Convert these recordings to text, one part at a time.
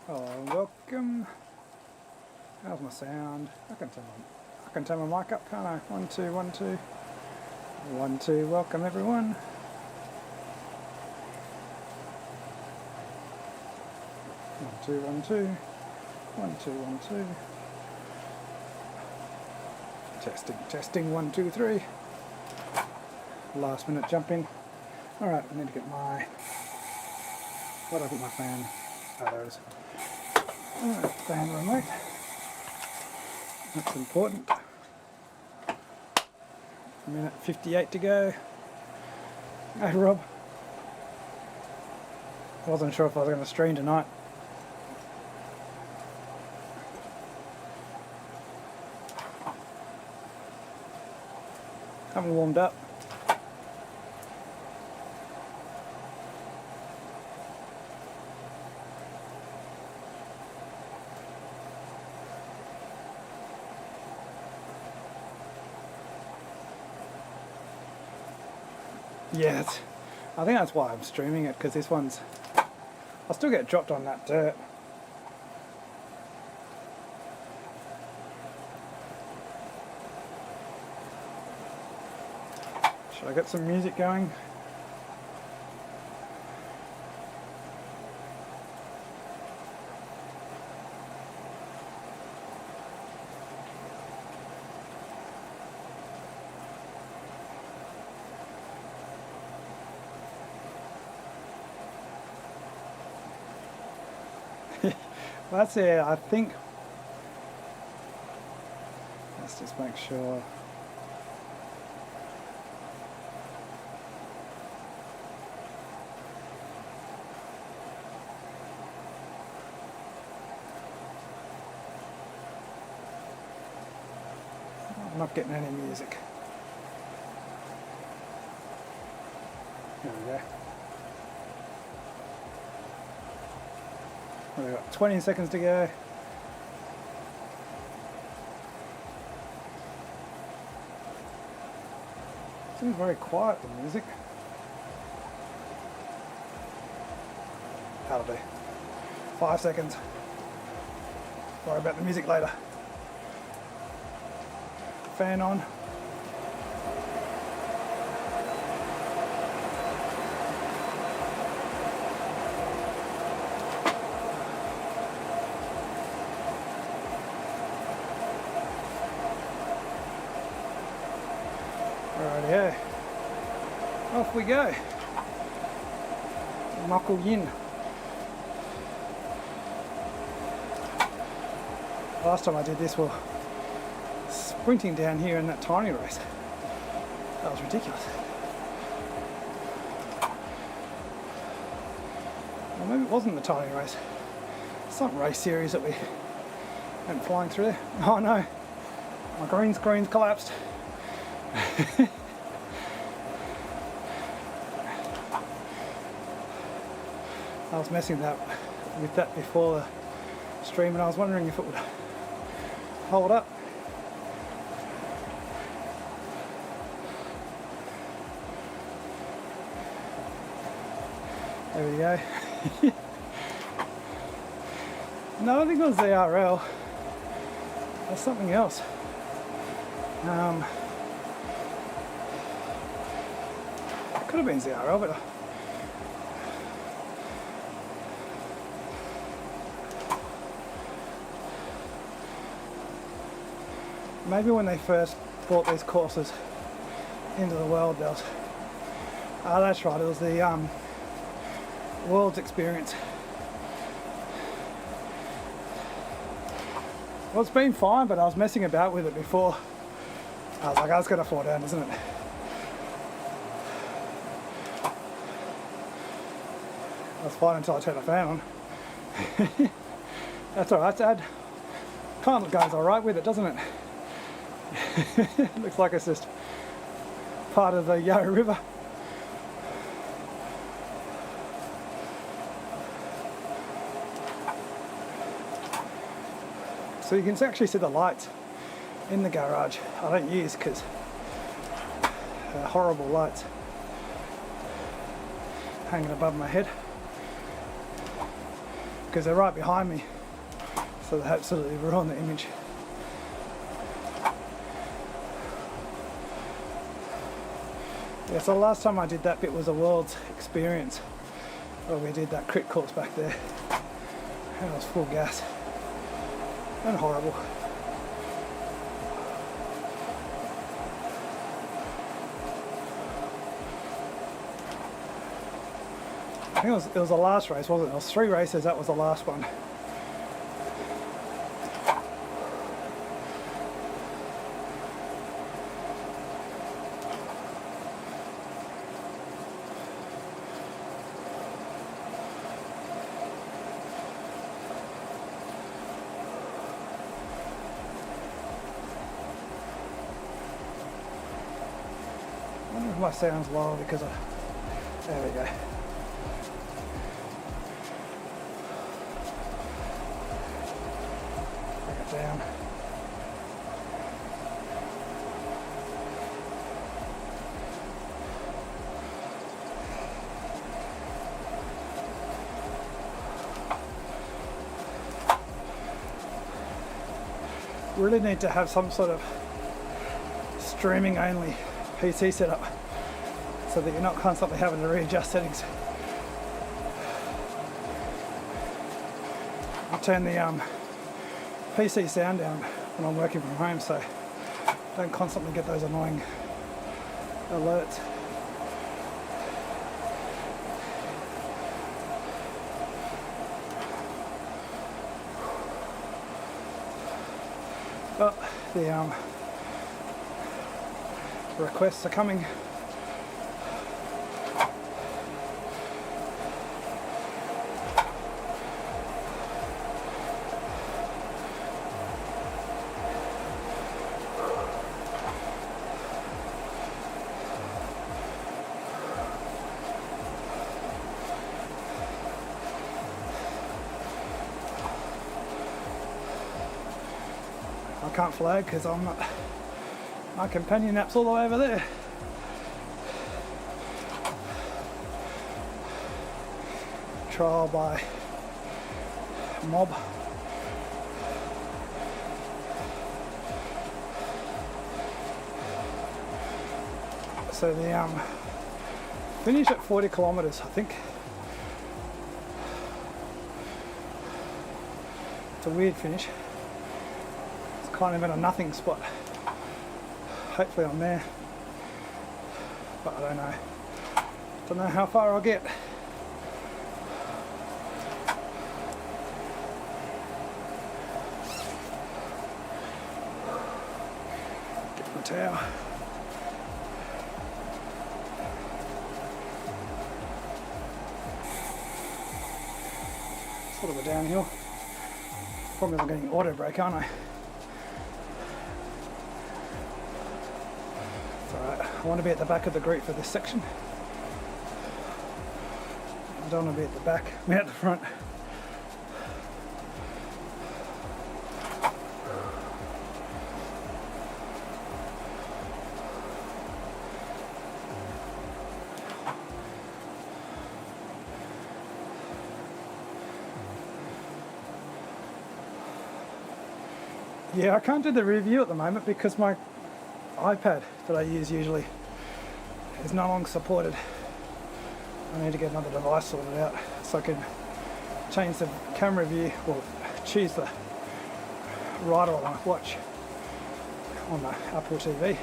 Hello, welcome. How's my sound? I can turn my mic up, can't I? 1 2 1 2 1 2. Welcome everyone. 1 2 1 2 1 2 1 2. Testing 1 2 3. Last minute jumping. All right, I need to get my. Where do I put my fan? Oh, there it is. Alright, fan remote. That's important. Minute 58 to go. Hey Rob. I wasn't sure if I was going to stream tonight. Haven't warmed up. Yeah, I think that's why I'm streaming it, because this one's... I'll still get dropped on that dirt. Should I get some music going? That's it, I think. Let's just make sure. I'm not getting any music. There we go. We've got 20 seconds to go. Seems very quiet, the music. That'll do. 5 seconds. Worry about the music later. Fan on. Rightio. Off we go. Knuckle Yin. Last time I did this, well, sprinting down here in that tiny race. That was ridiculous. Well, maybe it wasn't the tiny race. Some race series that we went flying through. Oh no, my green screen's collapsed. I was messing with that before the stream, and I was wondering if it would hold up. There we go. No, I don't think it was ZRL. That's something else. Could have been ZRL, but maybe when they first brought these courses into the world, there was... Oh, that's right, it was the World's Experience. Well, it's been fine, but I was messing about with it before. I was like, oh, it's going to fall down, isn't it? That's fine until I turn the fan on. That's alright, Dad. Kind of goes alright with it, doesn't it? Looks like it's just part of the Yarra River. So you can actually see the lights in the garage. I don't use because they're horrible lights hanging above my head. because they're right behind me, so they absolutely ruin the image. Yeah, so the last time I did that bit was a World's Experience, where we did that crit course back there, and it was full gas and horrible. I think it was the last race, wasn't it? It was 3 races, that was the last one. I wonder if my sound's lower because of... There we go. Bring it down. Really need to have some sort of streaming only PC setup so that you're not constantly having to readjust settings. I turn the PC sound down when I'm working from home, so I don't constantly get those annoying alerts. But the requests are coming. I can't flag because I'm not, my companion app's all the way over there. Trial by mob. So the finish at 40 kilometers, I think. It's a weird finish. Kind of in a nothing spot. Hopefully I'm there, but I don't know. Don't know how far I'll get. Get my towel. Sort of a downhill. Probably I'm getting auto brake, aren't I? I want to be at the back of the group for this section. I don't want to be at the back, I'm at the front. Yeah, I can't do the review at the moment because my iPad that I use usually is no longer supported. I need to get another device sorted out so I can change the camera view or choose the writer I want to watch on the Apple TV.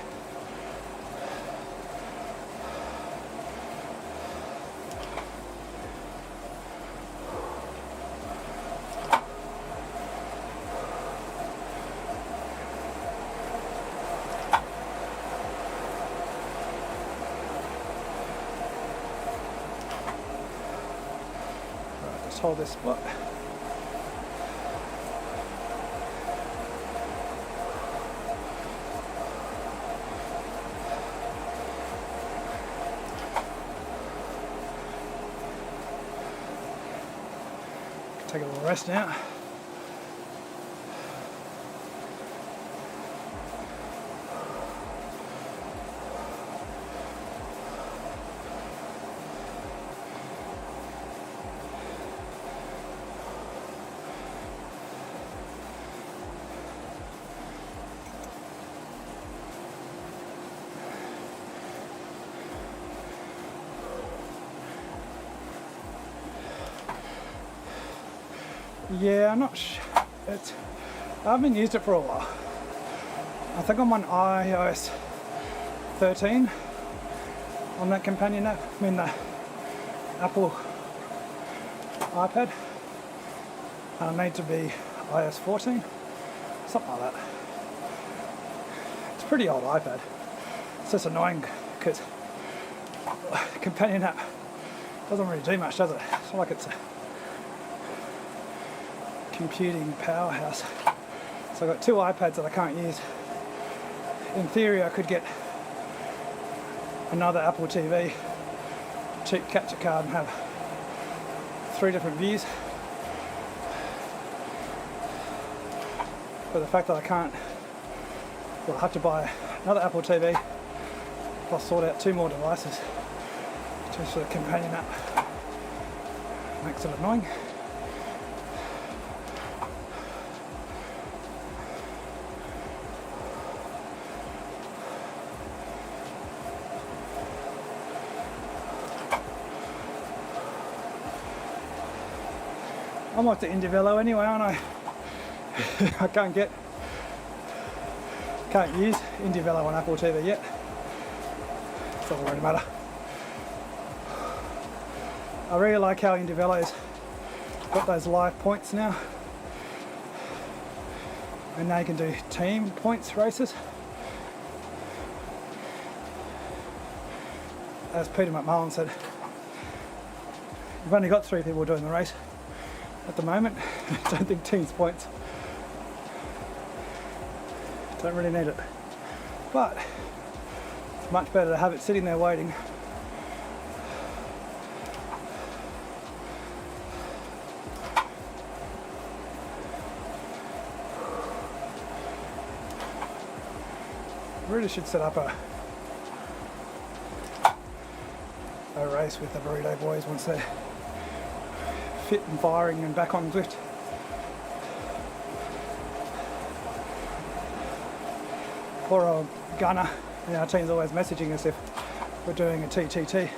Hold this spot. Take a little rest now. Yeah, I'm not sure. I haven't used it for a while. I think I'm on iOS 13 on that companion app. I mean the Apple iPad. And I need to be iOS 14, something like that. It's a pretty old iPad. It's just annoying because the companion app doesn't really do much, does it? It's not like it's a computing powerhouse. So I've got 2 iPads that I can't use. In theory I could get another Apple TV, cheap capture card, and have 3 different views. But the fact that I can't, well, I have to buy another Apple TV plus sort out 2 more devices just for the companion app. Makes it annoying. I'm off to Indievello anyway, aren't I? I can't use Indievello on Apple TV yet. It doesn't really matter. I really like how Indievello's got those live points now. And now you can do team points races. As Peter McMullen said, you've only got 3 people doing the race at the moment. I don't think teams points. Don't really need it. But it's much better to have it sitting there waiting. Really should set up a race with the Burrito Boys once they're fit and firing and back on Zwift. Poor old Gunner, our team's always messaging us if we're doing a TTT.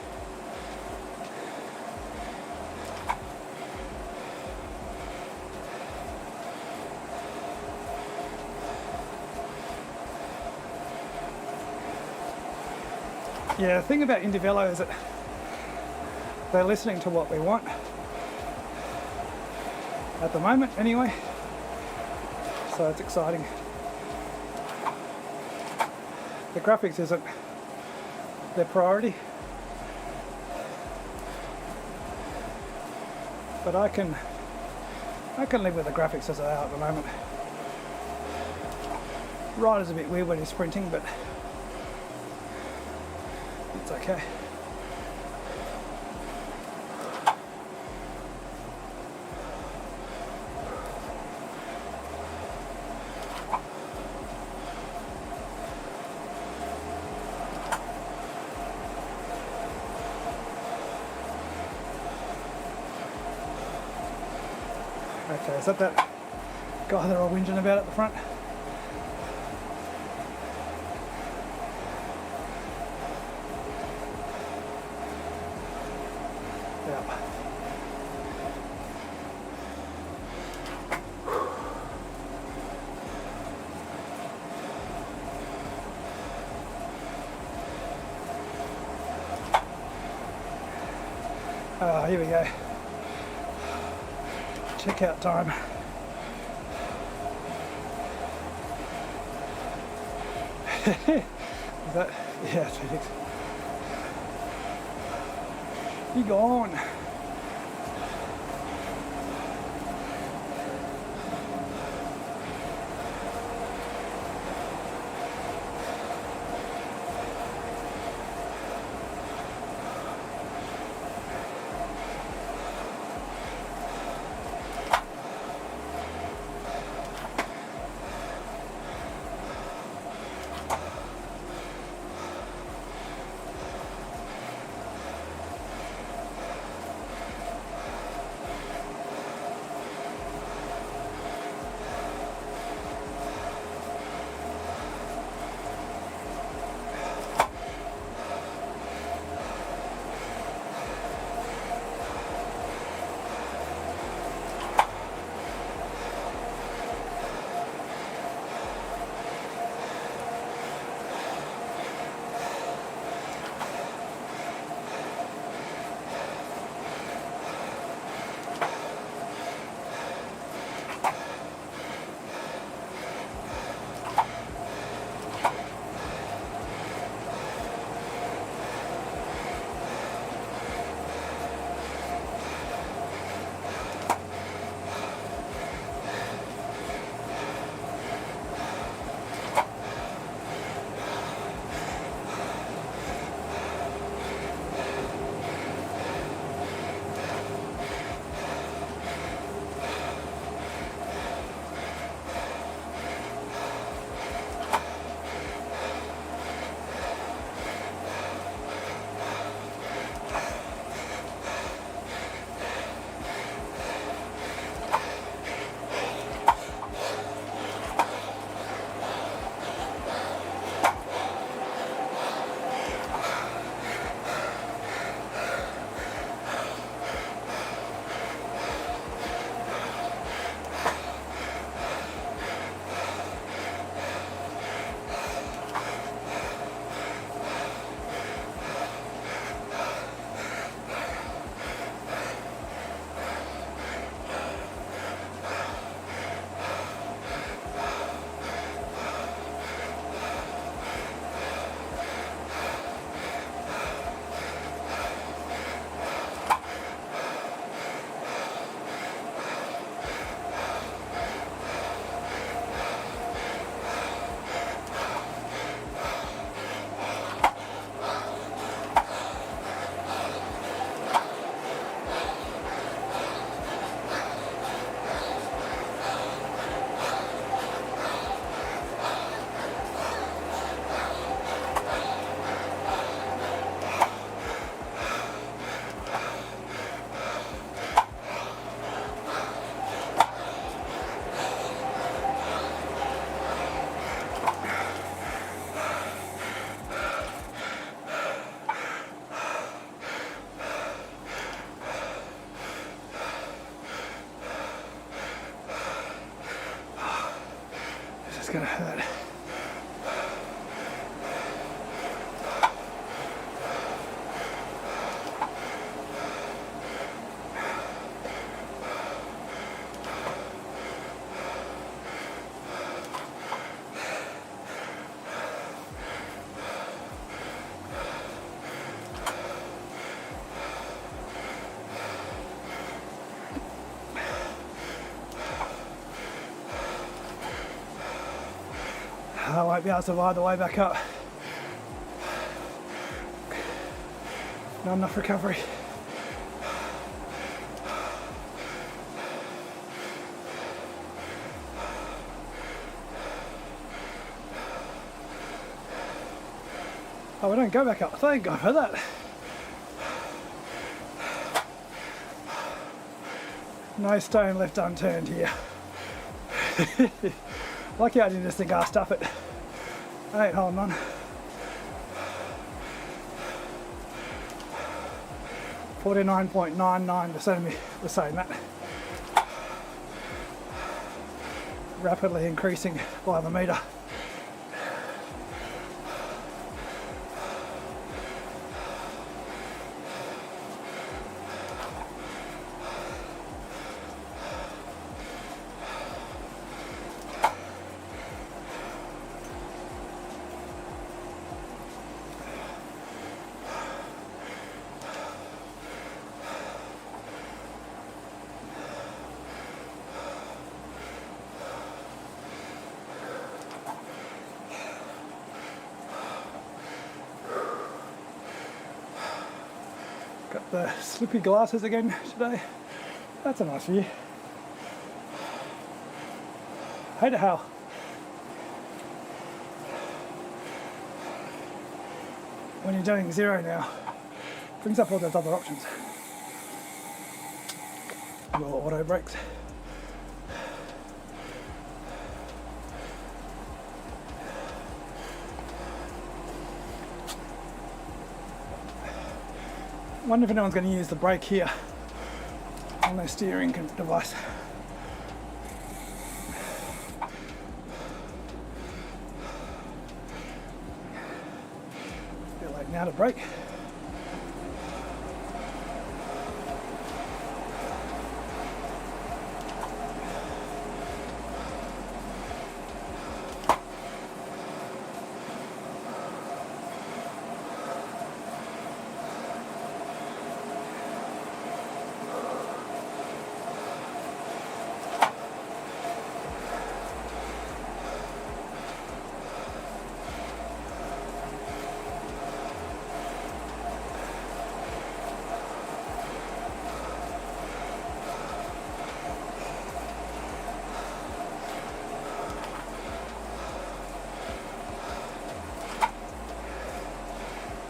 Yeah, the thing about Indievello is that they're listening to what we want. At the moment, anyway. So it's exciting. The graphics isn't their priority. But I can live with the graphics as they are at the moment. Rider's a bit weird when he's sprinting, but it's okay. Okay, is that guy they're all whinging about at the front? Yeah. Here we go. Checkout time. Is that? Yeah, it's Felix. You gone. I won't be able to survive the way back up. Not enough recovery. Oh, we don't go back up. Thank God for that. No stone left unturned here. Lucky I didn't just think, stuff it. I ain't holding on. 49.99% of me was saying that. Rapidly increasing by the metre. Got the slippy glasses again today. That's a nice view. Hate it how when you're doing zero now, brings up all those other options. Your auto brakes. Wonder if anyone's going to use the brake here on their steering device. A bit late now to brake.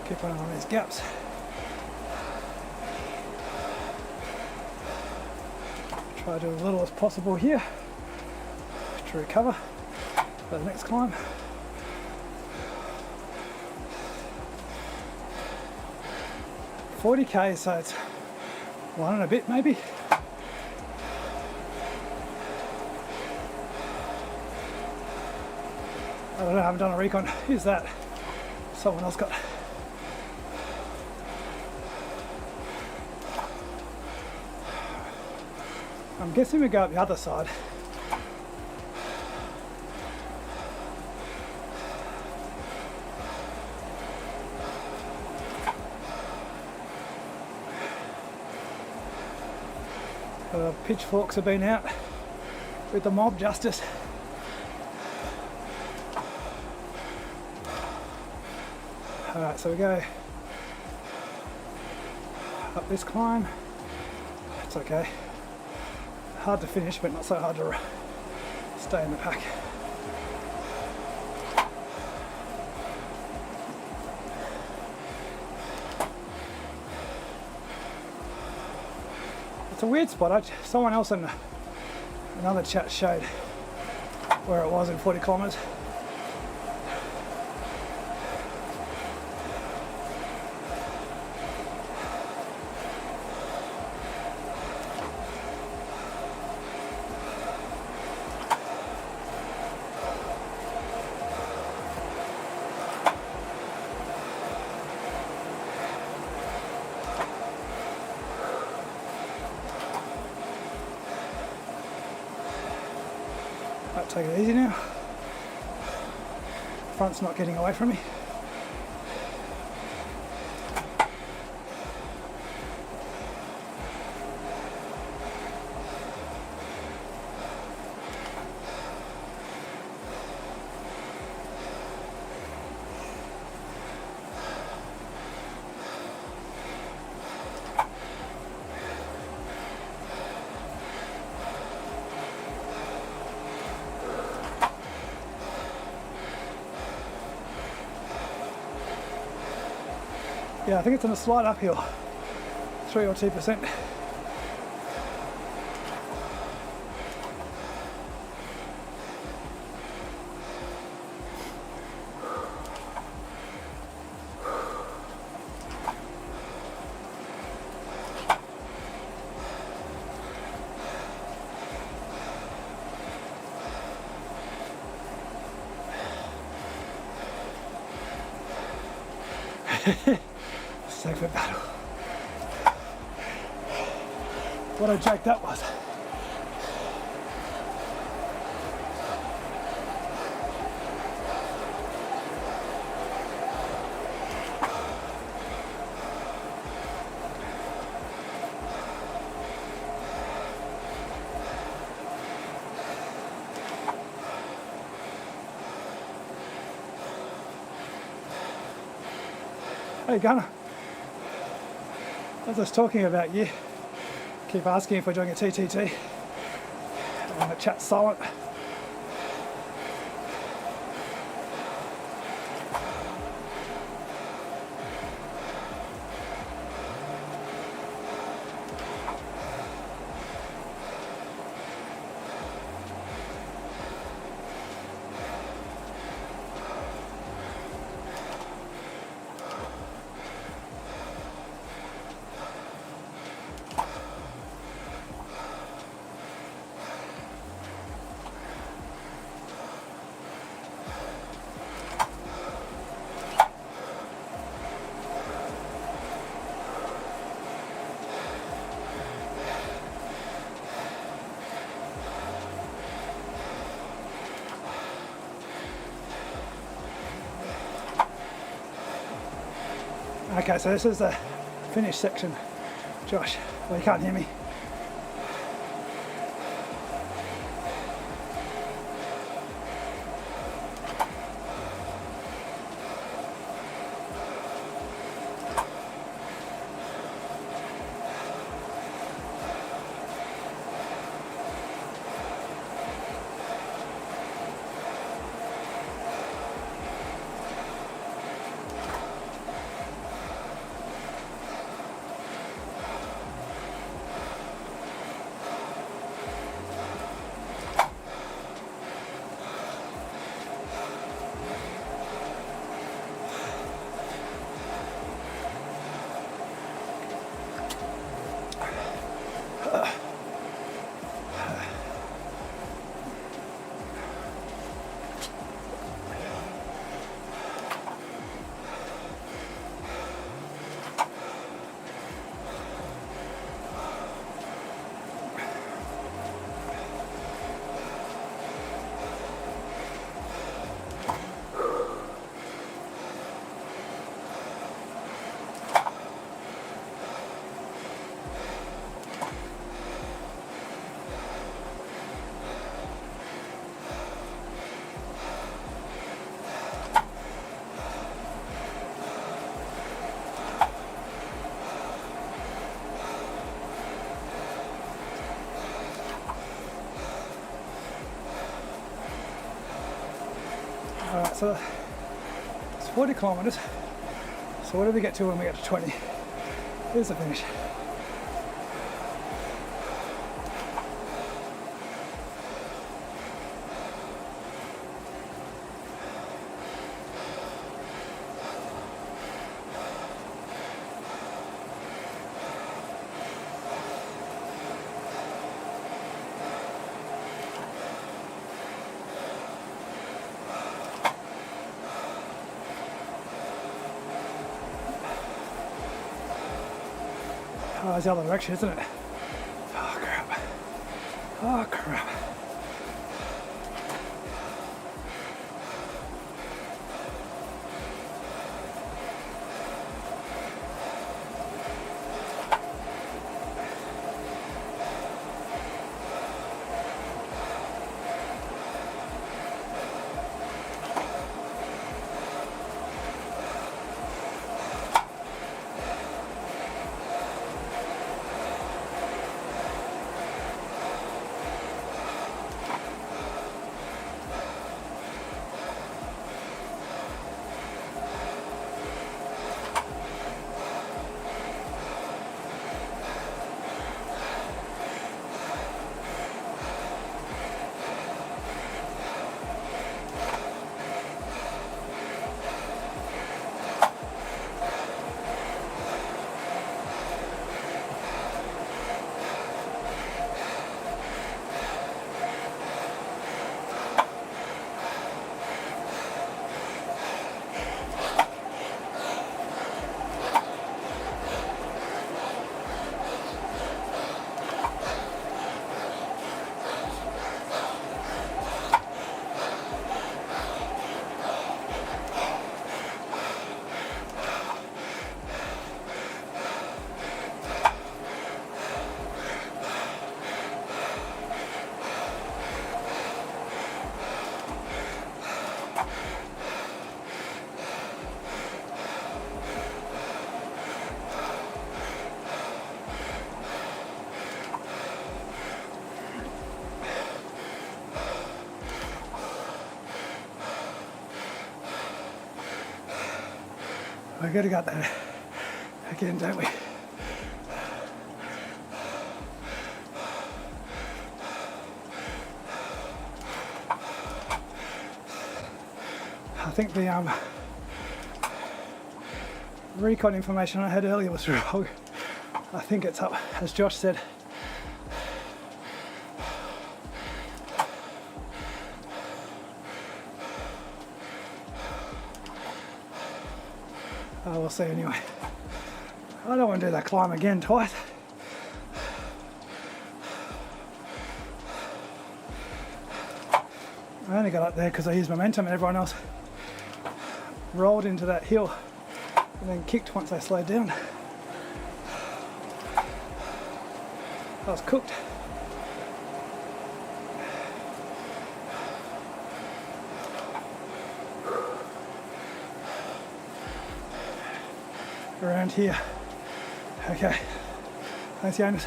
Keep an eye on these gaps. Try to do as little as possible here to recover for the next climb. $40k, so it's one and a bit maybe. I don't know, I haven't done a recon. Who's that? Someone else got. I'm guessing we go up the other side. Pitchforks have been out with the mob justice. Alright, so we go up this climb. It's okay. Hard to finish, but not so hard to stay in the pack. It's a weird spot. Someone else in another chat showed where it was in 40 kilometres. Take it easy now. Front's not getting away from me. Yeah, I think it's on a slight uphill, 3 or 2%. Safe for battle. What a joke that was. Hey Gunnar, as I was talking about you, keep asking if we're doing a TTT, and the chat's silent. Okay, so this is the finish section, Josh. Well, you can't hear me. Alright, so it's 40 kilometres. So what do we get to when we get to 20? Here's the finish. Oh, it's the other direction, isn't it? Oh crap. Oh crap. We gotta get that again, don't we? I think the recon information I had earlier was wrong. I think it's up, as Josh said. Oh, we'll see anyway. I don't want to do that climb again twice. I only got up there because I used momentum and everyone else rolled into that hill and then kicked once I slowed down. I was cooked. Around here. Okay. Thanks, Jonas.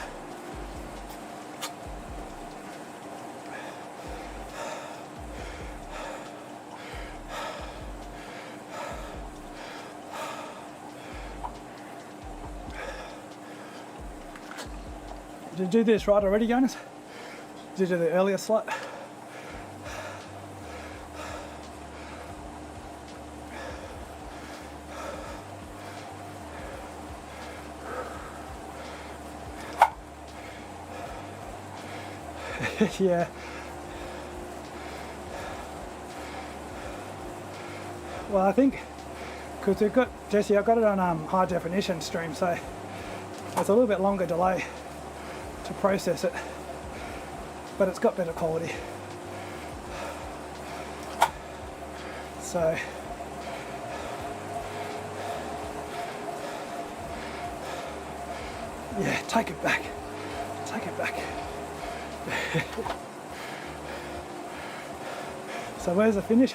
Did you do this right already, Jonas? Did you do the earlier slot? Yeah. Well, I think because we've got Jesse, I've got it on high definition stream, so it's a little bit longer delay to process it, but it's got better quality. So yeah, take it back. Take it back. So where's the finish?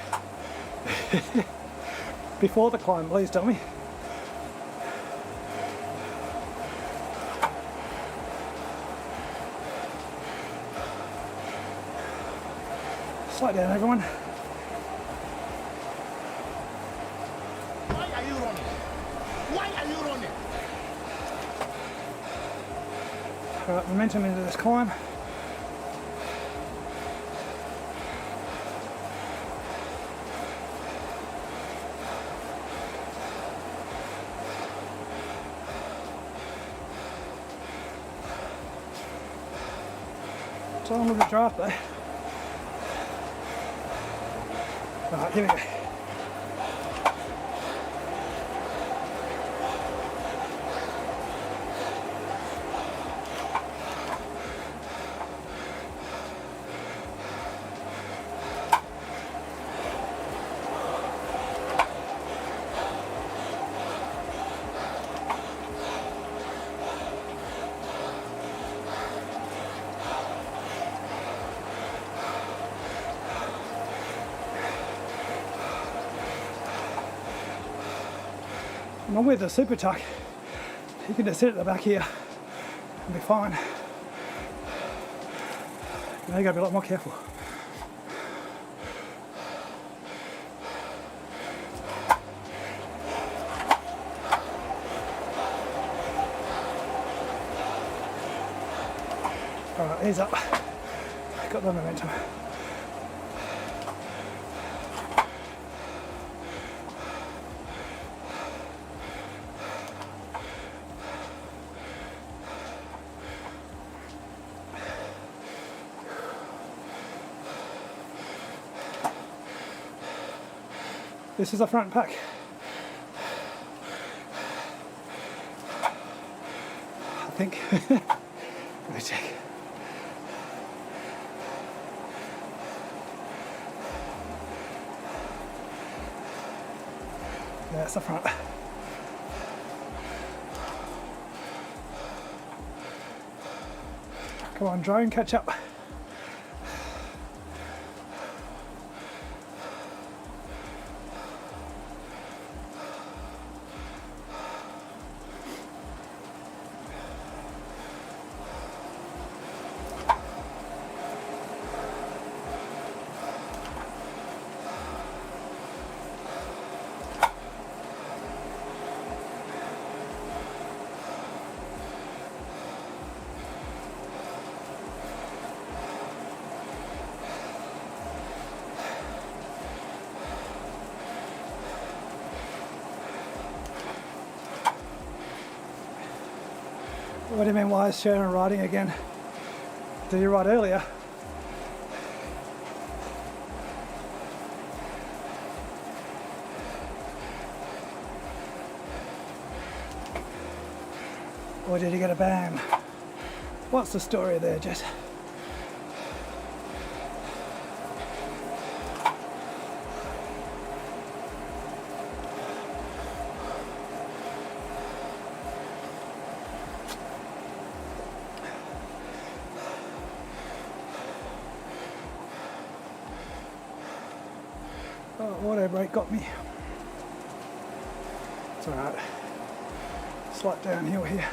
Before the climb, please tell me. Slow down, everyone. Why are you running? Why are you running? Alright, momentum into this climb. Time of the draft though. Alright, here we go. And with the super tuck, you can just sit at the back here and be fine. Now you gotta be a lot more careful. Alright, ease up. Got the momentum. This is the front pack. I think. Let me check. Yeah, that's the front. Come on, drone, catch up. What do you mean, why is Sharon riding again? Did you ride earlier? Or did you get a ban? What's the story there, Jess? Oh, auto brake got me. It's alright. Slight downhill here.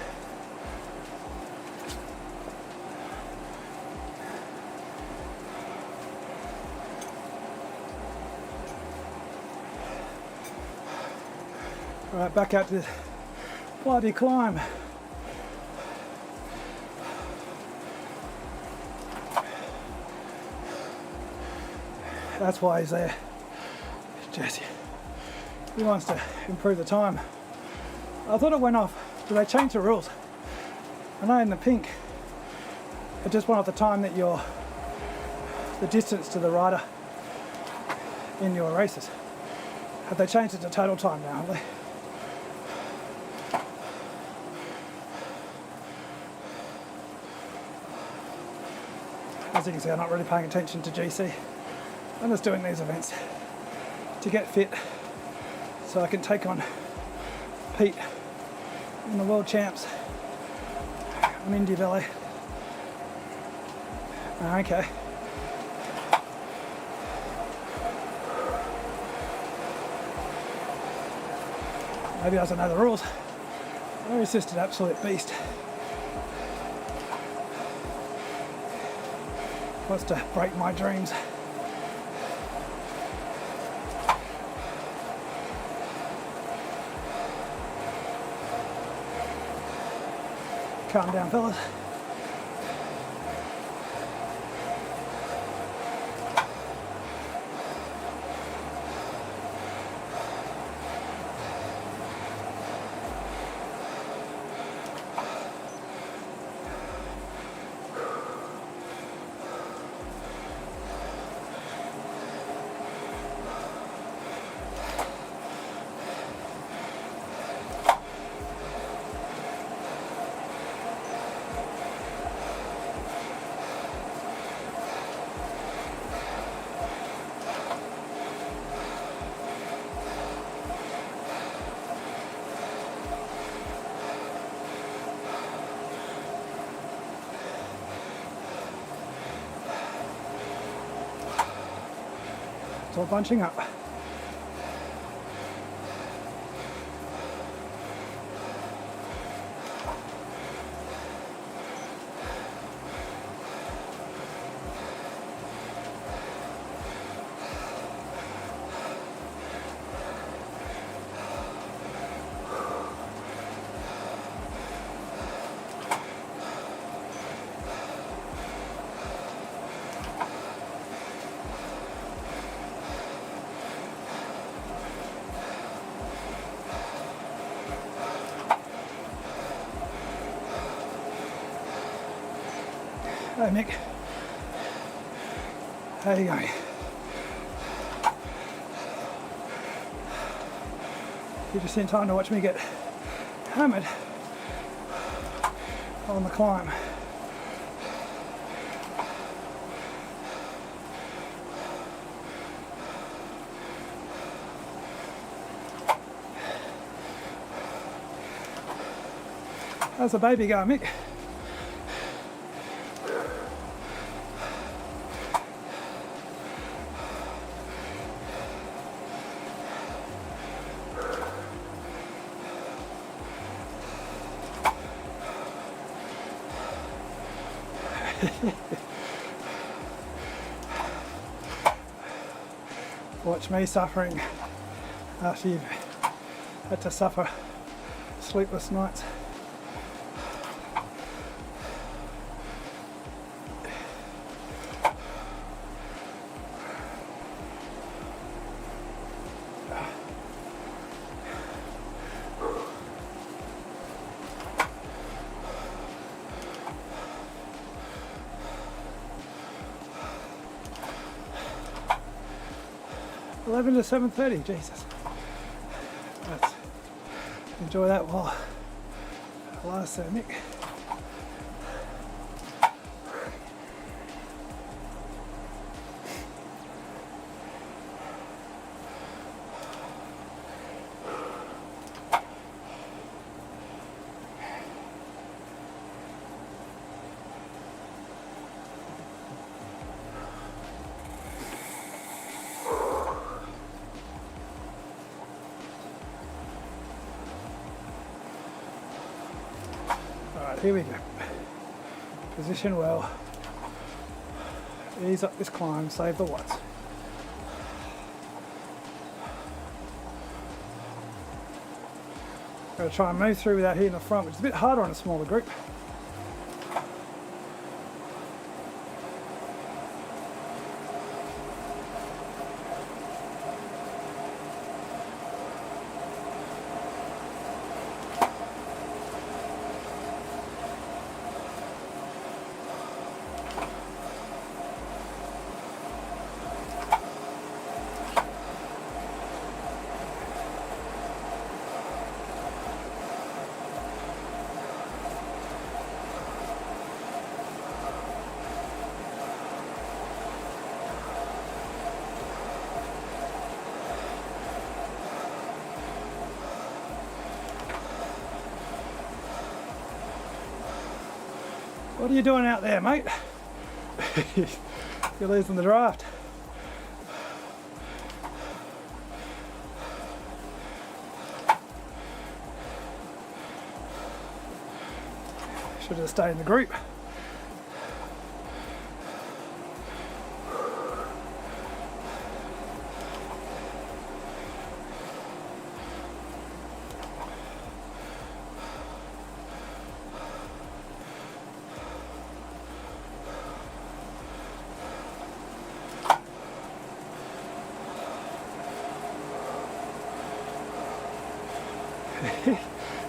Alright, back out to this bloody climb. That's why he's there. Jesse. He wants to improve the time. I thought it went off. Did they change the rules? I know in the pink, it just went off the time that the distance to the rider in your races. Have they changed it to total time now, have they? As you can see, I'm not really paying attention to GC. I'm just doing these events to get fit so I can take on Pete in the World Champs on Indy Valley. Okay. Maybe I don't know the rules. Or he's just an absolute beast. Wants to break my dreams. Calm down, fellas. It's all bunching up. Hey Mick, how you going? You're just in time to watch me get hammered on the climb. How's the baby going, Mick? Watch me suffering after you've had to suffer sleepless nights. 11 to 7:30, Jesus. Let's enjoy that while it lasts there, Mick. Alright, here we go. Position well. Ease up this climb, save the watts. Gotta try and move through without hitting the front, which is a bit harder on a smaller group. What are you doing out there, mate? You're losing the draft. Should have stayed in the group.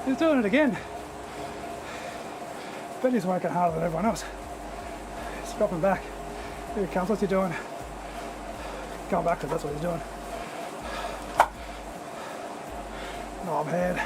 He's doing it again. Bet he's working harder than everyone else. He's dropping back. Here he comes. What's he doing? Going backwards, that's what he's doing. Knob head.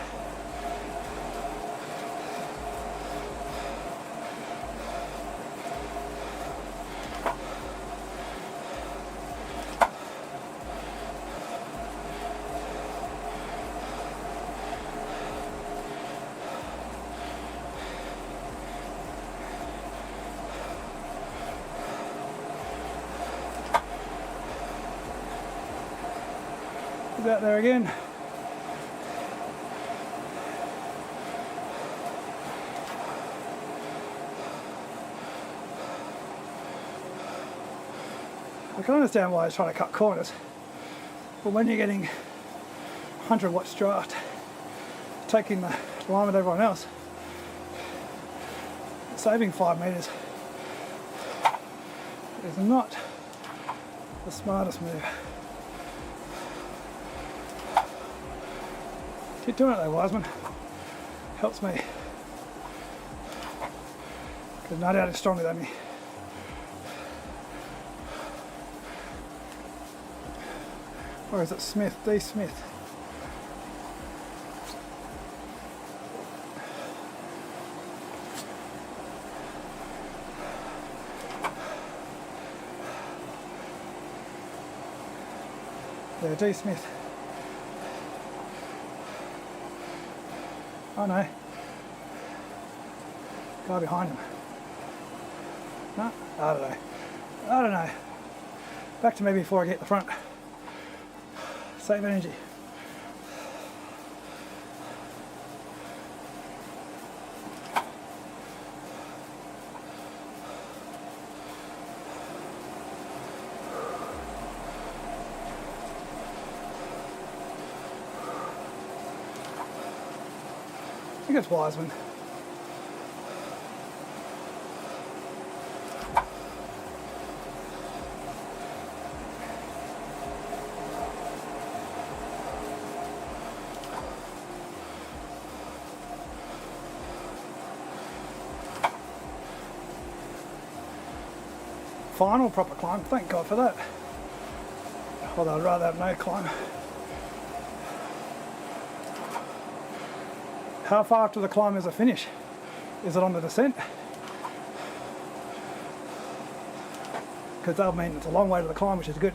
He's out there again. I can understand why he's trying to cut corners, but when you're getting 100 watts draft, taking the line with everyone else, saving 5 meters is not the smartest move. Keep doing it though, Wiseman. Helps me. Because no doubt he's stronger than me. Or is it Smith? D. Smith. Yeah, D. Smith. Oh no. Guy behind him. No? I don't know. I don't know. Back to me before I get the front. Save energy. I think it's Wiseman. Final proper climb, thank God for that. Although I'd rather have no climb. How far after the climb is a finish? Is it on the descent? Because that'll mean it's a long way to the climb, which is good.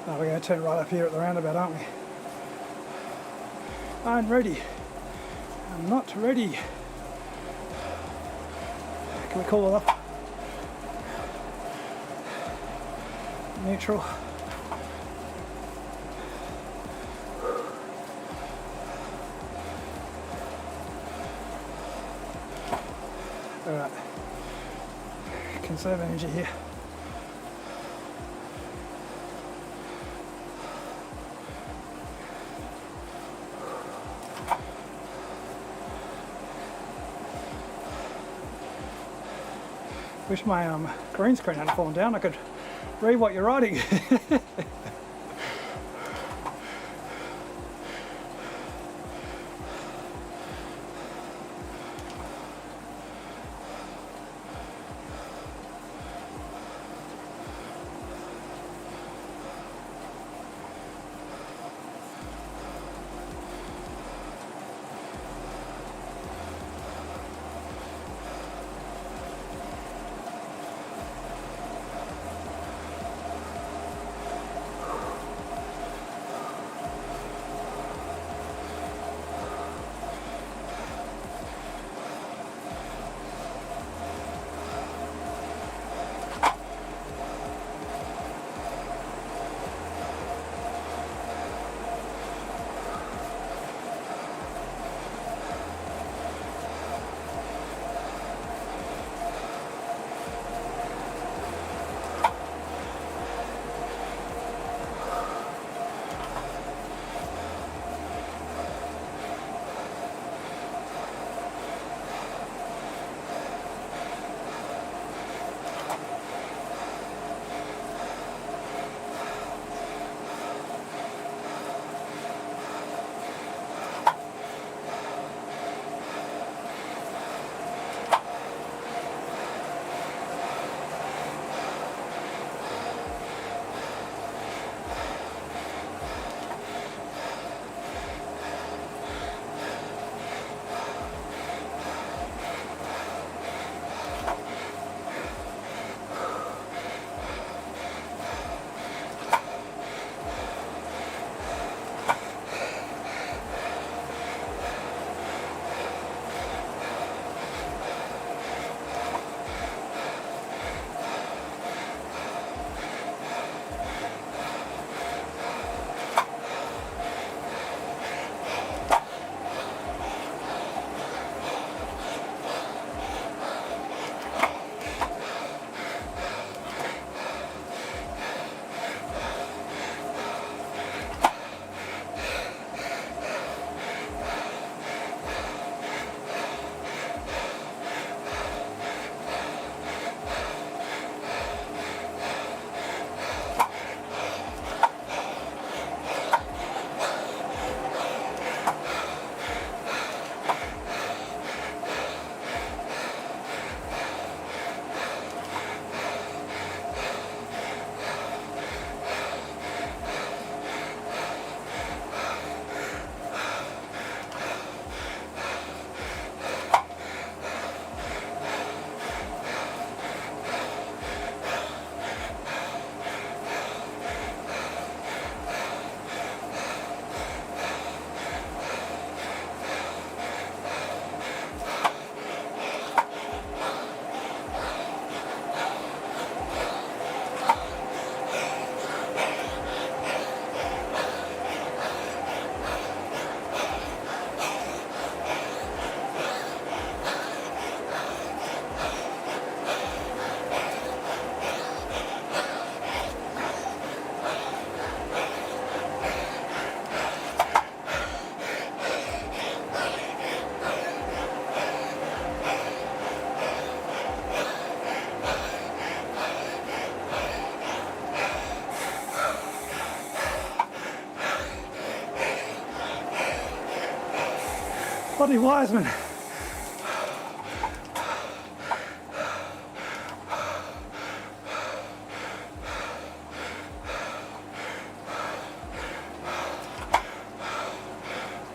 Now we're going to turn right up here at the roundabout, aren't we? I'm ready. I'm not ready. Can we call it off? Neutral. Alright. Conserve energy here. Wish my green screen hadn't fallen down. I could read what you're writing. Bloody Wiseman.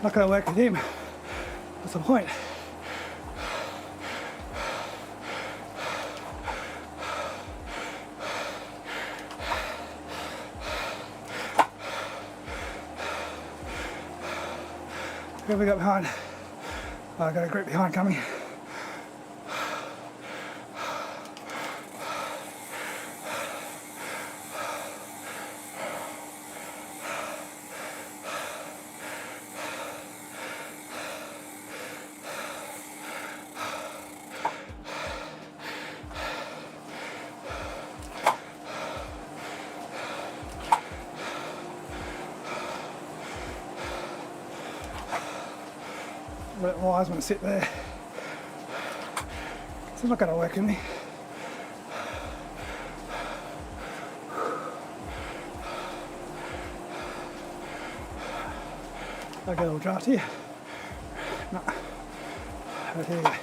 Not going to work with him. What's the point? Who have we got behind? Oh, I've got a group behind coming. Let Wiseman sit there. It's not going to work in me. I get a little draft here. No. Right here.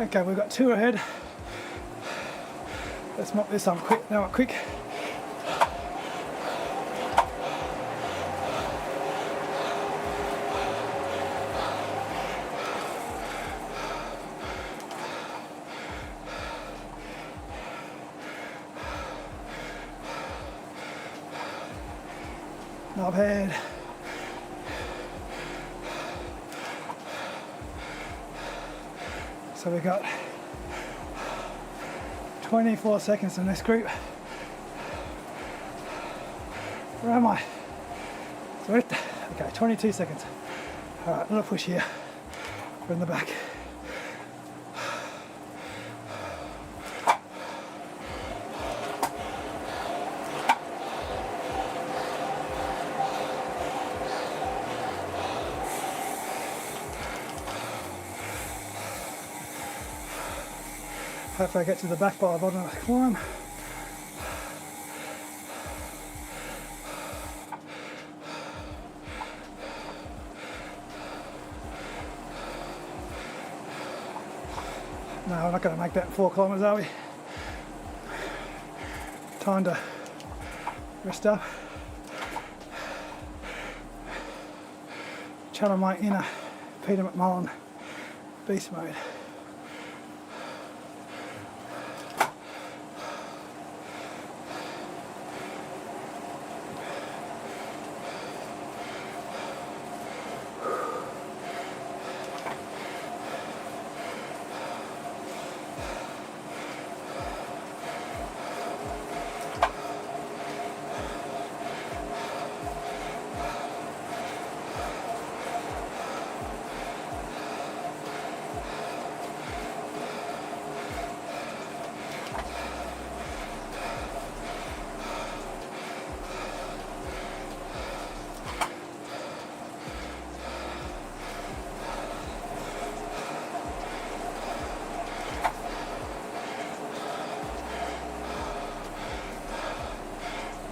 Okay, we've got 2 ahead. Let's mop this on quick. Now, quick. Knob head. So we got 24 seconds in this group. Where am I? Okay, 22 seconds. All right, little push here. We're in the back. Hopefully I get to the back by the bottom of the climb. No, we're not going to make that in 4 kilometres, are we? Time to rest up. Channel my inner Peter McMullen beast mode.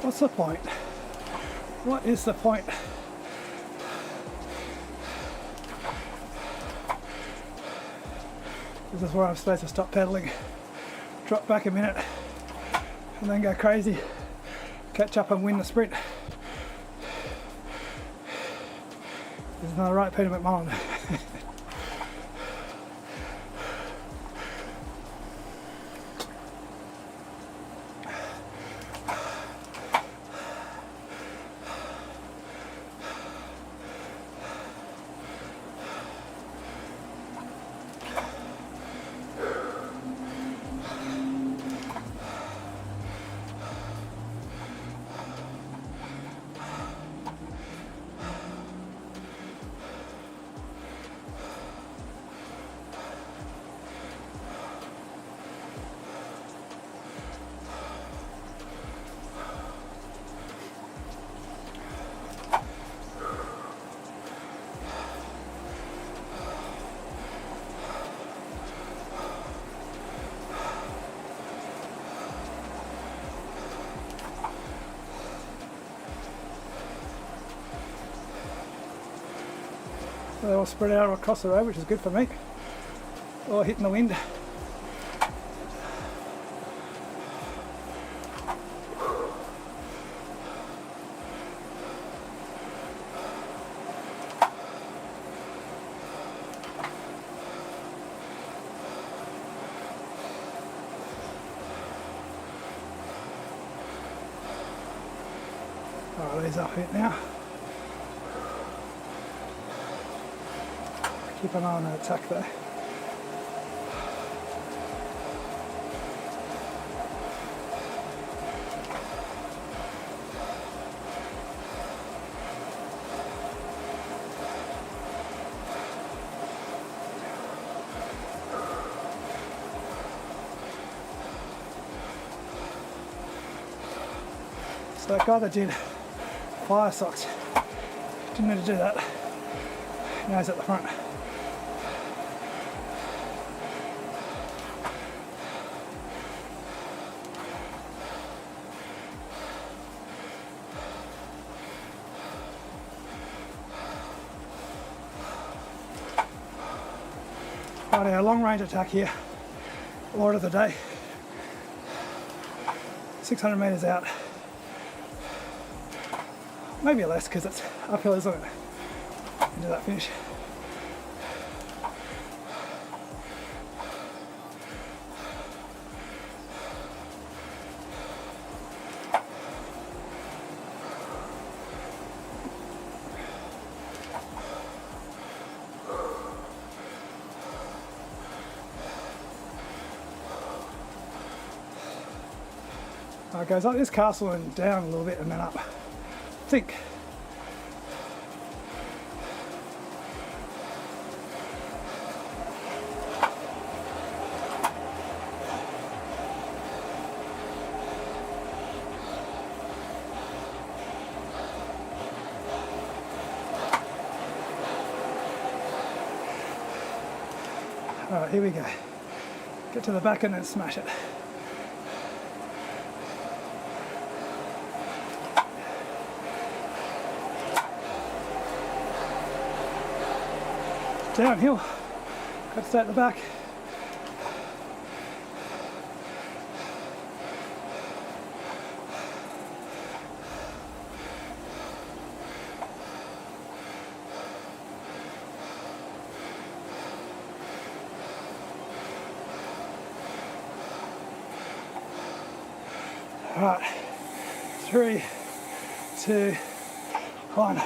What's the point? What is the point? This is where I'm supposed to stop pedaling, drop back a minute, and then go crazy, catch up and win the sprint. This is not right, Peter McMullen. They all spread out across the road, which is good for me. Or hitting the wind. Alright, these up it now. Keep an eye on that attack there. So that guy that did fire socks didn't need to do that. Now he's at the front. Right, our long range attack here, order of the day, 600 metres out, maybe less because it's uphill, isn't it, into that finish. It goes up this castle and down a little bit and then up. I think. Alright, here we go. Get to the back and then smash it. Downhill, got to stay at the back. All right, 3, 2, 1.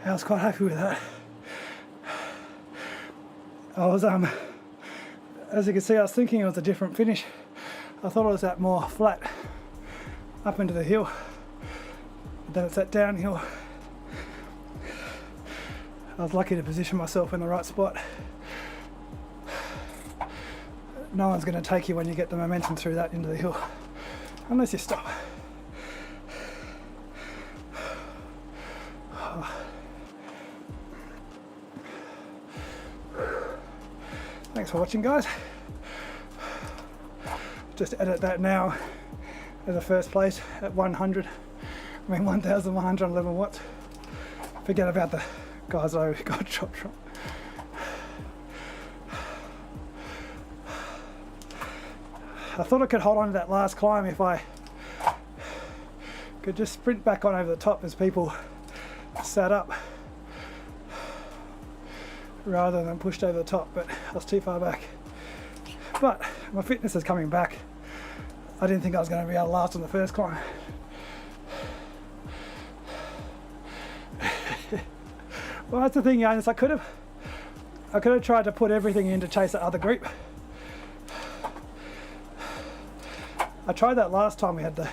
I was quite happy with that. I was, as you can see, I was thinking it was a different finish. I thought it was that more flat up into the hill, but then it's that downhill. I was lucky to position myself in the right spot. No one's going to take you when you get the momentum through that into the hill, unless you stop. Thanks for watching, guys. Just edit that now as a first place at 1,111 watts. Forget about the guys I got chopped from. I thought I could hold on to that last climb if I could just sprint back on over the top as people sat up rather than pushed over the top, but I was too far back. But my fitness is coming back. I didn't think I was going to be able to last on the first climb. Well, that's the thing, Jonas, I could have tried to put everything in to chase that other group. I tried that last time we had the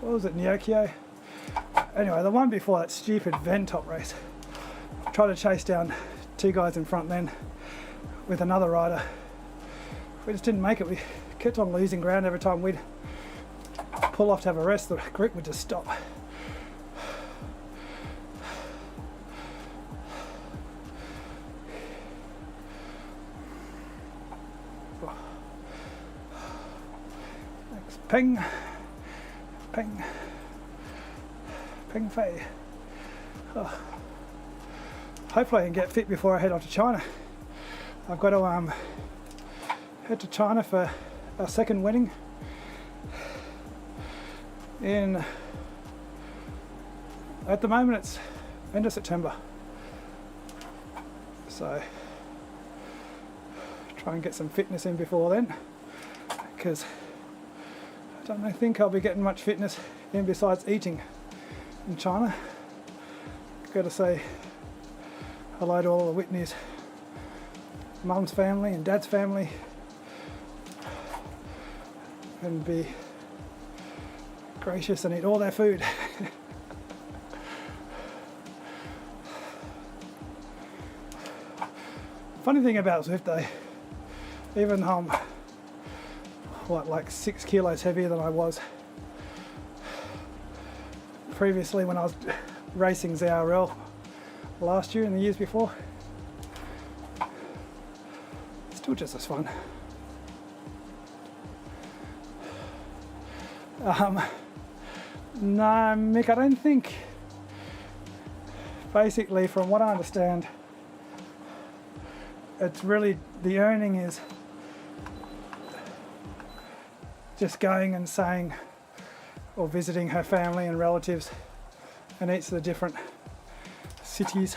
what was it, Neokio? Anyway, the one before that stupid Ventop race. I tried to chase down 2 guys in front then with another rider. We just didn't make it. We kept on losing ground every time we'd pull off to have a rest. The group would just stop. Ping, ping, ping fei. Oh. Hopefully I can get fit before I head off to China. I've got to head to China for our second wedding at the moment it's end of September. So try and get some fitness in before then, because I don't think I'll be getting much fitness in besides eating in China. Got to say hello to all the Whitney's mum's family and dad's family and be gracious and eat all their food. Funny thing about Zwift though, even though I'm like 6 kilos heavier than I was previously when I was racing ZRL last year and the years before, it's still just as fun. No, Mick, I don't think, basically from what I understand, it's really, the earning is just going and saying or visiting her family and relatives in each of the different cities.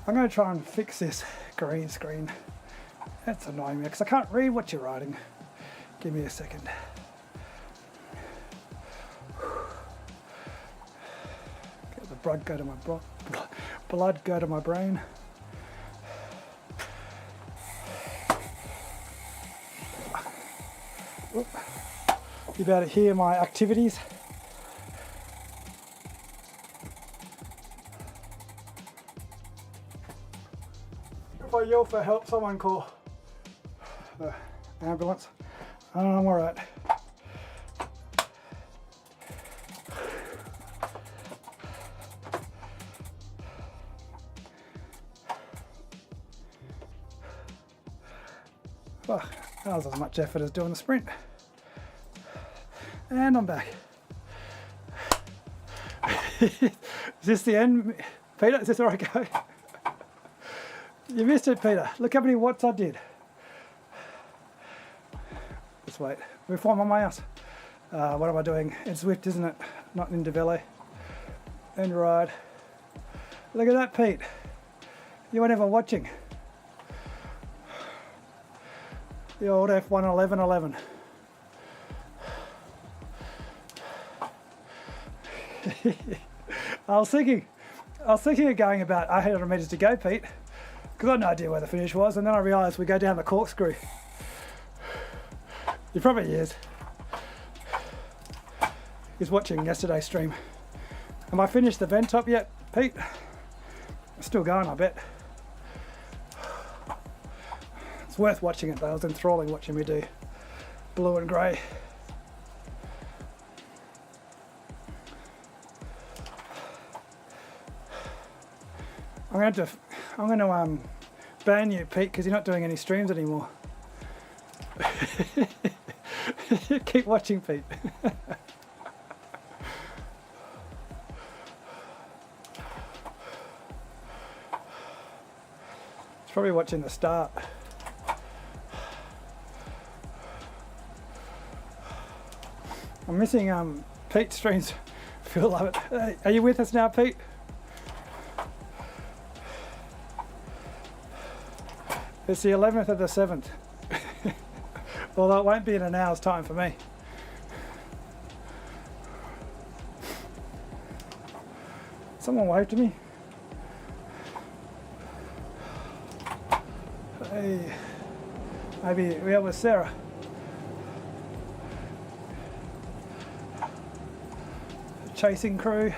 I'm going to try and fix this green screen. That's annoying me because I can't read what you're writing. Give me a second. Get the blood go to my blood go to my brain. Oop. You better hear my activities. If I yell for help, someone call the ambulance. I'm alright. Oh, that was as much effort as doing the sprint. And I'm back. Is this the end, Peter? Is this where I go? You missed it, Peter. Look how many watts I did. Let's wait. Reform on my house. What am I doing? It's Zwift, isn't it? Not in Valley. End ride. Look at that, Pete. You weren't even watching. The old F1 1111. I was thinking of going about 800 metres to go, Pete, because I had no idea where the finish was, and then I realised we go down the corkscrew. He probably is. He's watching yesterday's stream. Have I finished the Ventop yet, Pete? It's still going, I bet. It's worth watching it though. It was enthralling watching me do blue and grey. I'm going to ban you, Pete, because you're not doing any streams anymore. Keep watching, Pete. He's probably watching the start. I'm missing Pete's streams. Phil, love it. Hey, are you with us now, Pete? It's the 11th of the 7th. Although it won't be in an hour's time for me. Someone waved to me. Hey, maybe we are with Sarah. Chasing crew.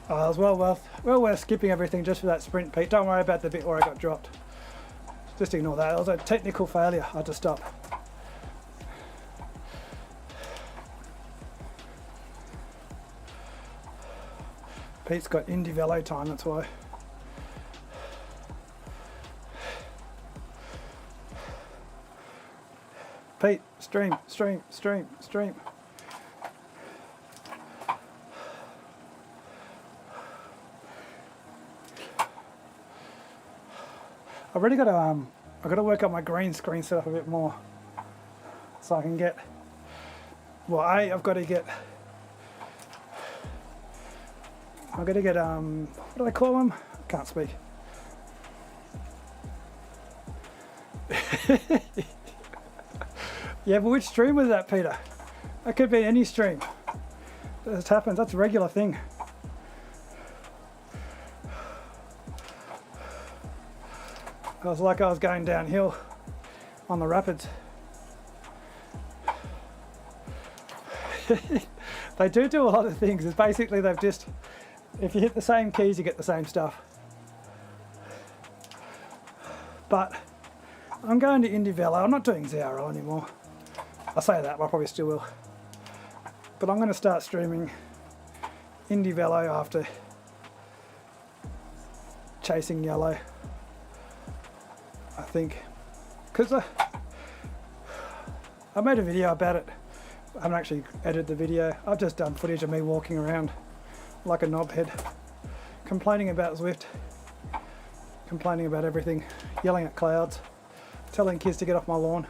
Oh, it was well worth skipping everything just for that sprint, Pete. Don't worry about the bit where I got dropped. Just ignore that. It was a technical failure. I had to stop. Pete's got indie velo time, that's why. Pete, stream. I've really got to I've got to work on my green screen setup a bit more, so I can get. Well, I've got to get. What do they call them? I can't speak. Yeah, but which stream was that, Peter? That could be any stream. That just happens. That's a regular thing. It was like I was going downhill on the rapids. They do a lot of things. It's basically they've just, if you hit the same keys, you get the same stuff. But I'm going to Indie Velo. I'm not doing Zero anymore. I say that, but I probably still will. But I'm going to start streaming Indie Velo after Chasing Yellow, I think. Because I made a video about it. I haven't actually edited the video. I've just done footage of me walking around like a knobhead, complaining about Zwift, complaining about everything, yelling at clouds, telling kids to get off my lawn.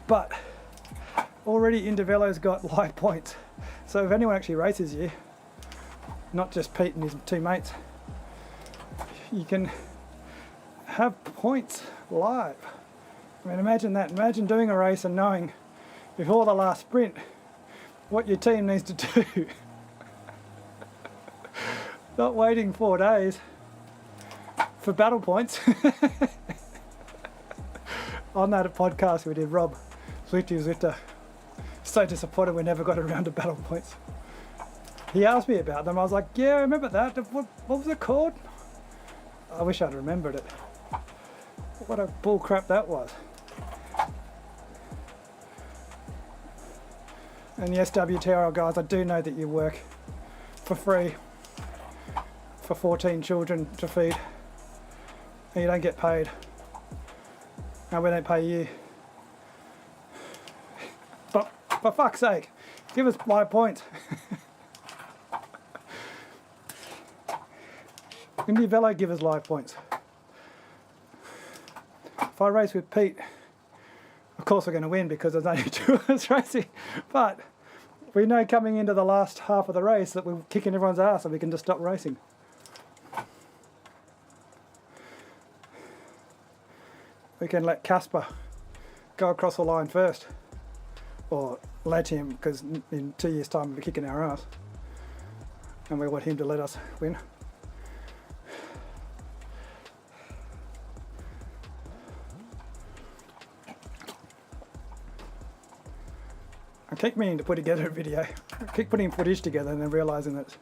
But already Indie Velo's got live points. So if anyone actually races you, not just Pete and his two mates, you can have points live. I mean, imagine that. Imagine doing a race and knowing before the last sprint what your team needs to do. Not waiting 4 days for battle points. On that podcast we did, Rob, Zwifter, so disappointed we never got around to battle points. He asked me about them. I was like, yeah, I remember that. What was it called? I wish I'd remembered it. What a bull crap that was. And yes, WTRL guys, I do know that you work for free for 14 children to feed, and you don't get paid. And we don't pay you. But for fuck's sake, give us live points. Indie Velo, give us live points. If I race with Pete, of course we're going to win because there's only 2 of us racing. But we know coming into the last half of the race that we're kicking everyone's ass and we can just stop racing. We can let Casper go across the line first. Or let him, because in 2 years' time we'll be kicking our ass. And we want him to let us win. I keep meaning to put together a video. I keep putting footage together and then realising that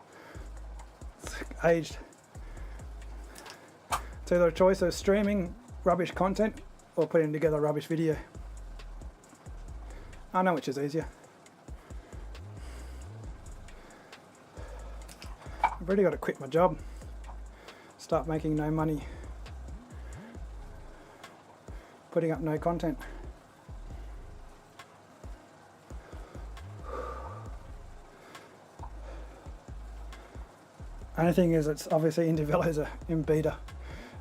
it's aged. It's either a choice of streaming rubbish content or putting together a rubbish video. I know which is easier. I've really got to quit my job, start making no money, putting up no content. Only thing is, it's obviously indie velos are in beta,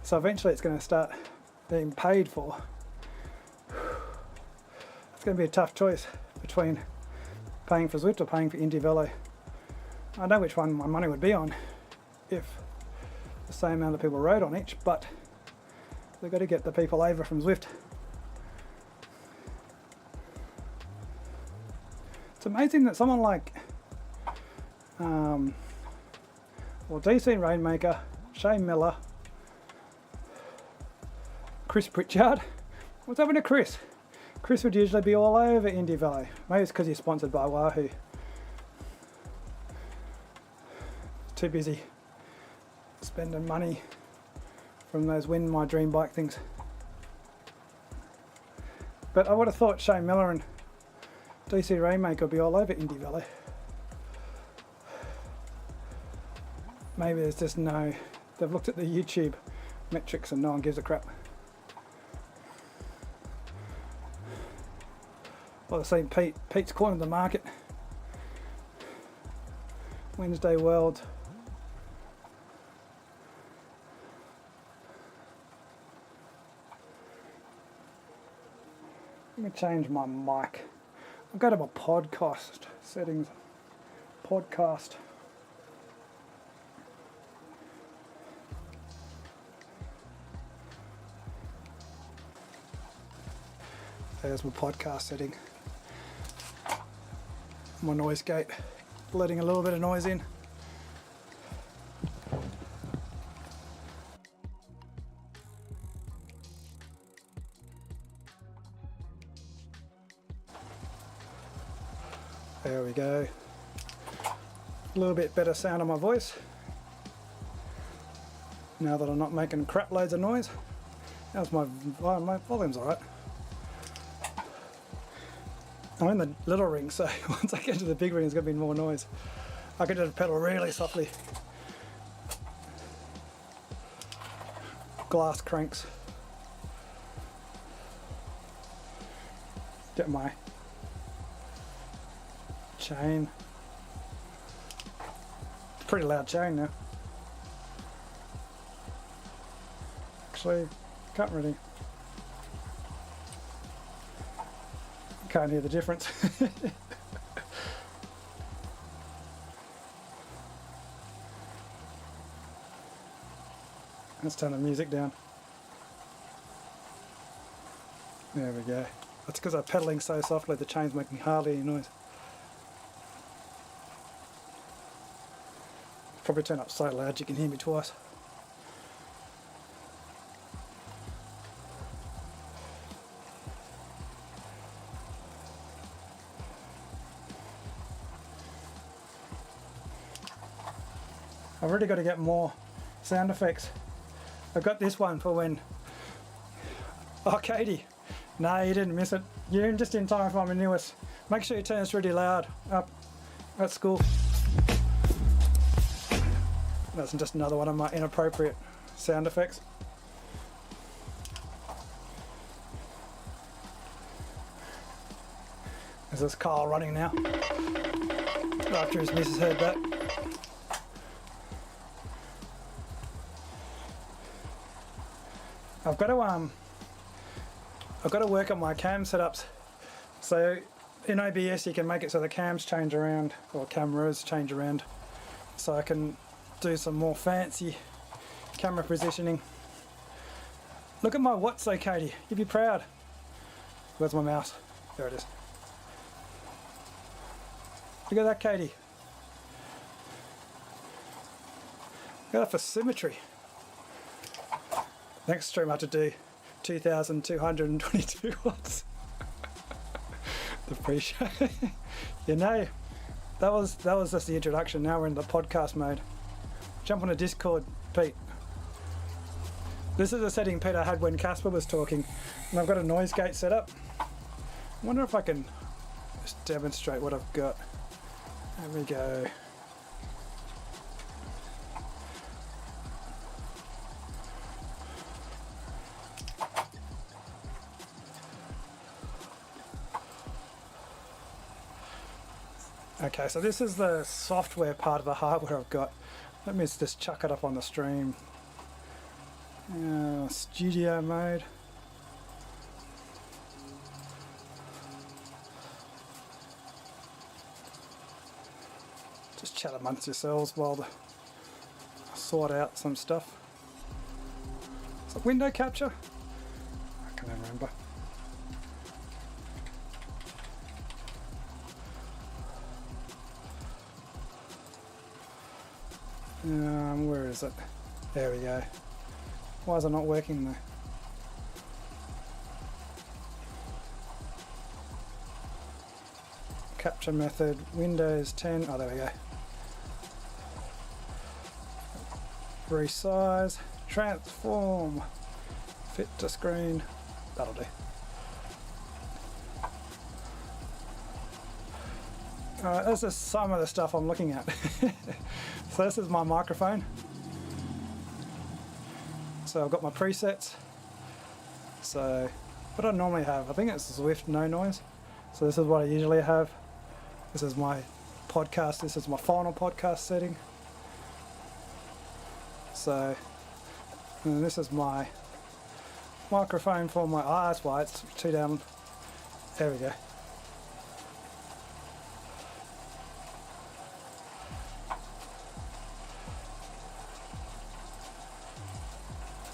so eventually it's going to start being paid for. It's going to be a tough choice between paying for Zwift or paying for indie velo. I know which one my money would be on if the same amount of people rode on each, but they've got to get the people over from Zwift. It's amazing that someone like DC Rainmaker, Shane Miller, Chris Pritchard. What's happened to Chris? Chris would usually be all over Indie Velo. Maybe it's because he's sponsored by Wahoo. Too busy spending money from those Win My Dream Bike things. But I would have thought Shane Miller and DC Rainmaker would be all over Indie Velo. Maybe there's just no, they've looked at the YouTube metrics and no one gives a crap. Well, I've seen Pete's cornered the market. Wednesday World. Let me change my mic. I'll go to my podcast settings. Podcast. There's my podcast setting. My noise gate, letting a little bit of noise in. There we go. A little bit better sound on my voice. Now that I'm not making crap loads of noise. How's my volume's alright. I'm in the little ring, so once I get to the big ring, there's going to be more noise. I can just pedal really softly. Glass cranks. Get my chain. Pretty loud chain now. Actually, can't hear the difference. Let's turn the music down. There we go. That's because I'm pedaling so softly, the chain's making hardly any noise. Probably turn up so loud you can hear me twice. I've really got to get more sound effects. I've got this one for when... Oh, Katie. No, you didn't miss it. You're just in time for my newest. Make sure you turn this really loud up at school. That's just another one of my inappropriate sound effects. This is Kyle running now. After his missus heard that. I've got to work on my cam setups. So in OBS you can make it so the cams change around, or cameras change around, so I can do some more fancy camera positioning. Look at my watts though, Katie. You'd be proud. Where's my mouse? There it is. Look at that, Katie. Look at that for symmetry. Next stream I have to do 2,222 watts. The pre-show. You know, that was just the introduction. Now we're in the podcast mode. Jump on a Discord, Pete. This is a setting Pete I had when Casper was talking, and I've got a noise gate set up. I wonder if I can just demonstrate what I've got. There we go. Okay, so this is the software part of the hardware I've got. Let me just chuck it up on the stream. Studio mode. Just chat amongst yourselves while I sort out some stuff. Is it window capture? I can't remember. Where is it? There we go. Why is it not working there? Capture method, Windows 10. Oh, there we go. Resize, transform, fit to screen. That'll do. Alright, this is some of the stuff I'm looking at. So this is my microphone. So I've got my presets. So what I normally have, I think it's Zwift no noise. So this is what I usually have. This is my podcast. This is my final podcast setting. So, and this is my microphone for my that's why it's 2 down. There we go.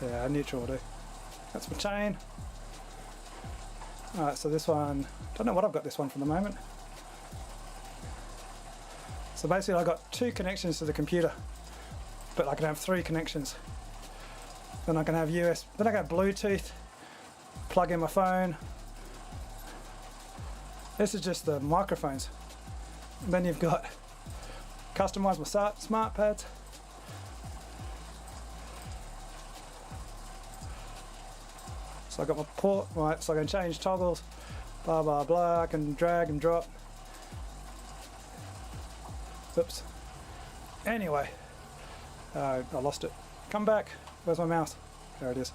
Yeah, neutral will do. That's my chain. Alright, so this one, don't know what I've got this one for the moment. So basically I've got 2 connections to the computer, but I can have 3 connections. Then I can have then I can have Bluetooth, plug in my phone. This is just the microphones. And then you've got customize my smart pads. So I got my port, right, so I can change toggles, blah blah blah, I can drag and drop. Oops. Anyway, I lost it. Come back, where's my mouse? There it is.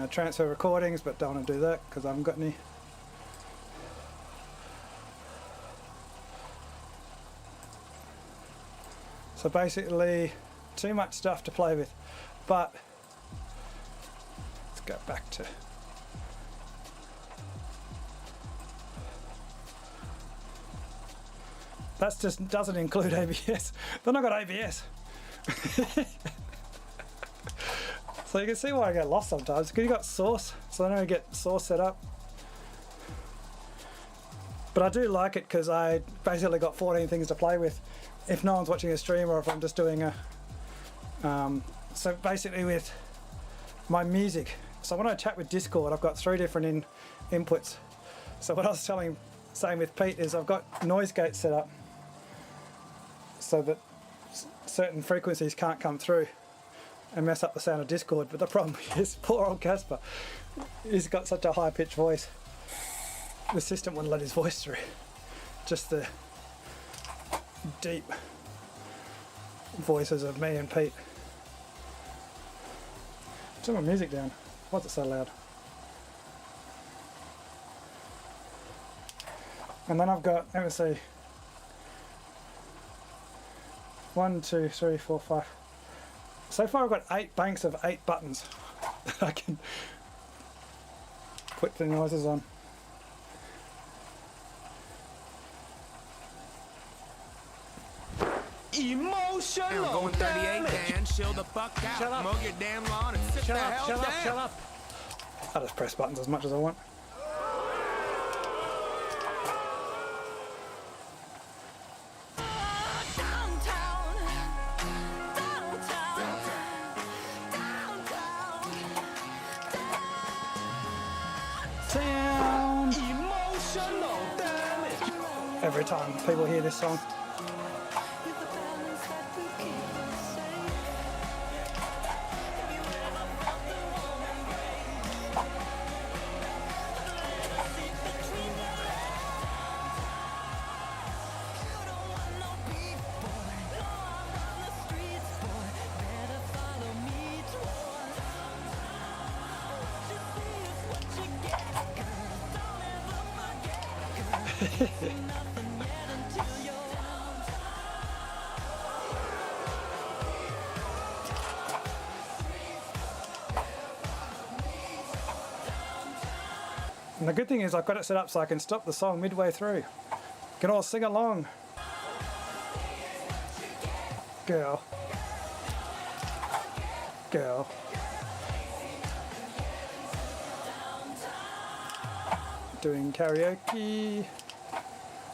Transfer recordings, but don't want to do that because I haven't got any. So basically, too much stuff to play with. But let's go back to that. Just doesn't include ABS. Then I got ABS. So you can see why I get lost sometimes. Because you got source, so then I get source set up. But I do like it because I basically got 14 things to play with. If no one's watching a stream or if I'm just doing a so basically with my music, so when I chat with Discord, I've got 3 different inputs. So what I was saying with Pete is I've got noise gates set up so that certain frequencies can't come through and mess up the sound of Discord. But the problem is poor old Casper, he's got such a high pitched voice. The system wouldn't let his voice through. Just the deep voices of me and Pete. Turn my music down. Why is it so loud? And then I've got, let me see, 1, 2, 3, 4, 5. So far I've got 8 banks of 8 buttons that I can put the noises on. Emotional. Going 38, man. Chill the fuck out. Shut up. Mow your damn lawn and sit the hell down. Shut up. I just press buttons as much as I want. Emotional damage. Every time people hear this song. And the good thing is I've got it set up so I can stop the song midway through. You can all sing along. Girl. Girl. Doing karaoke.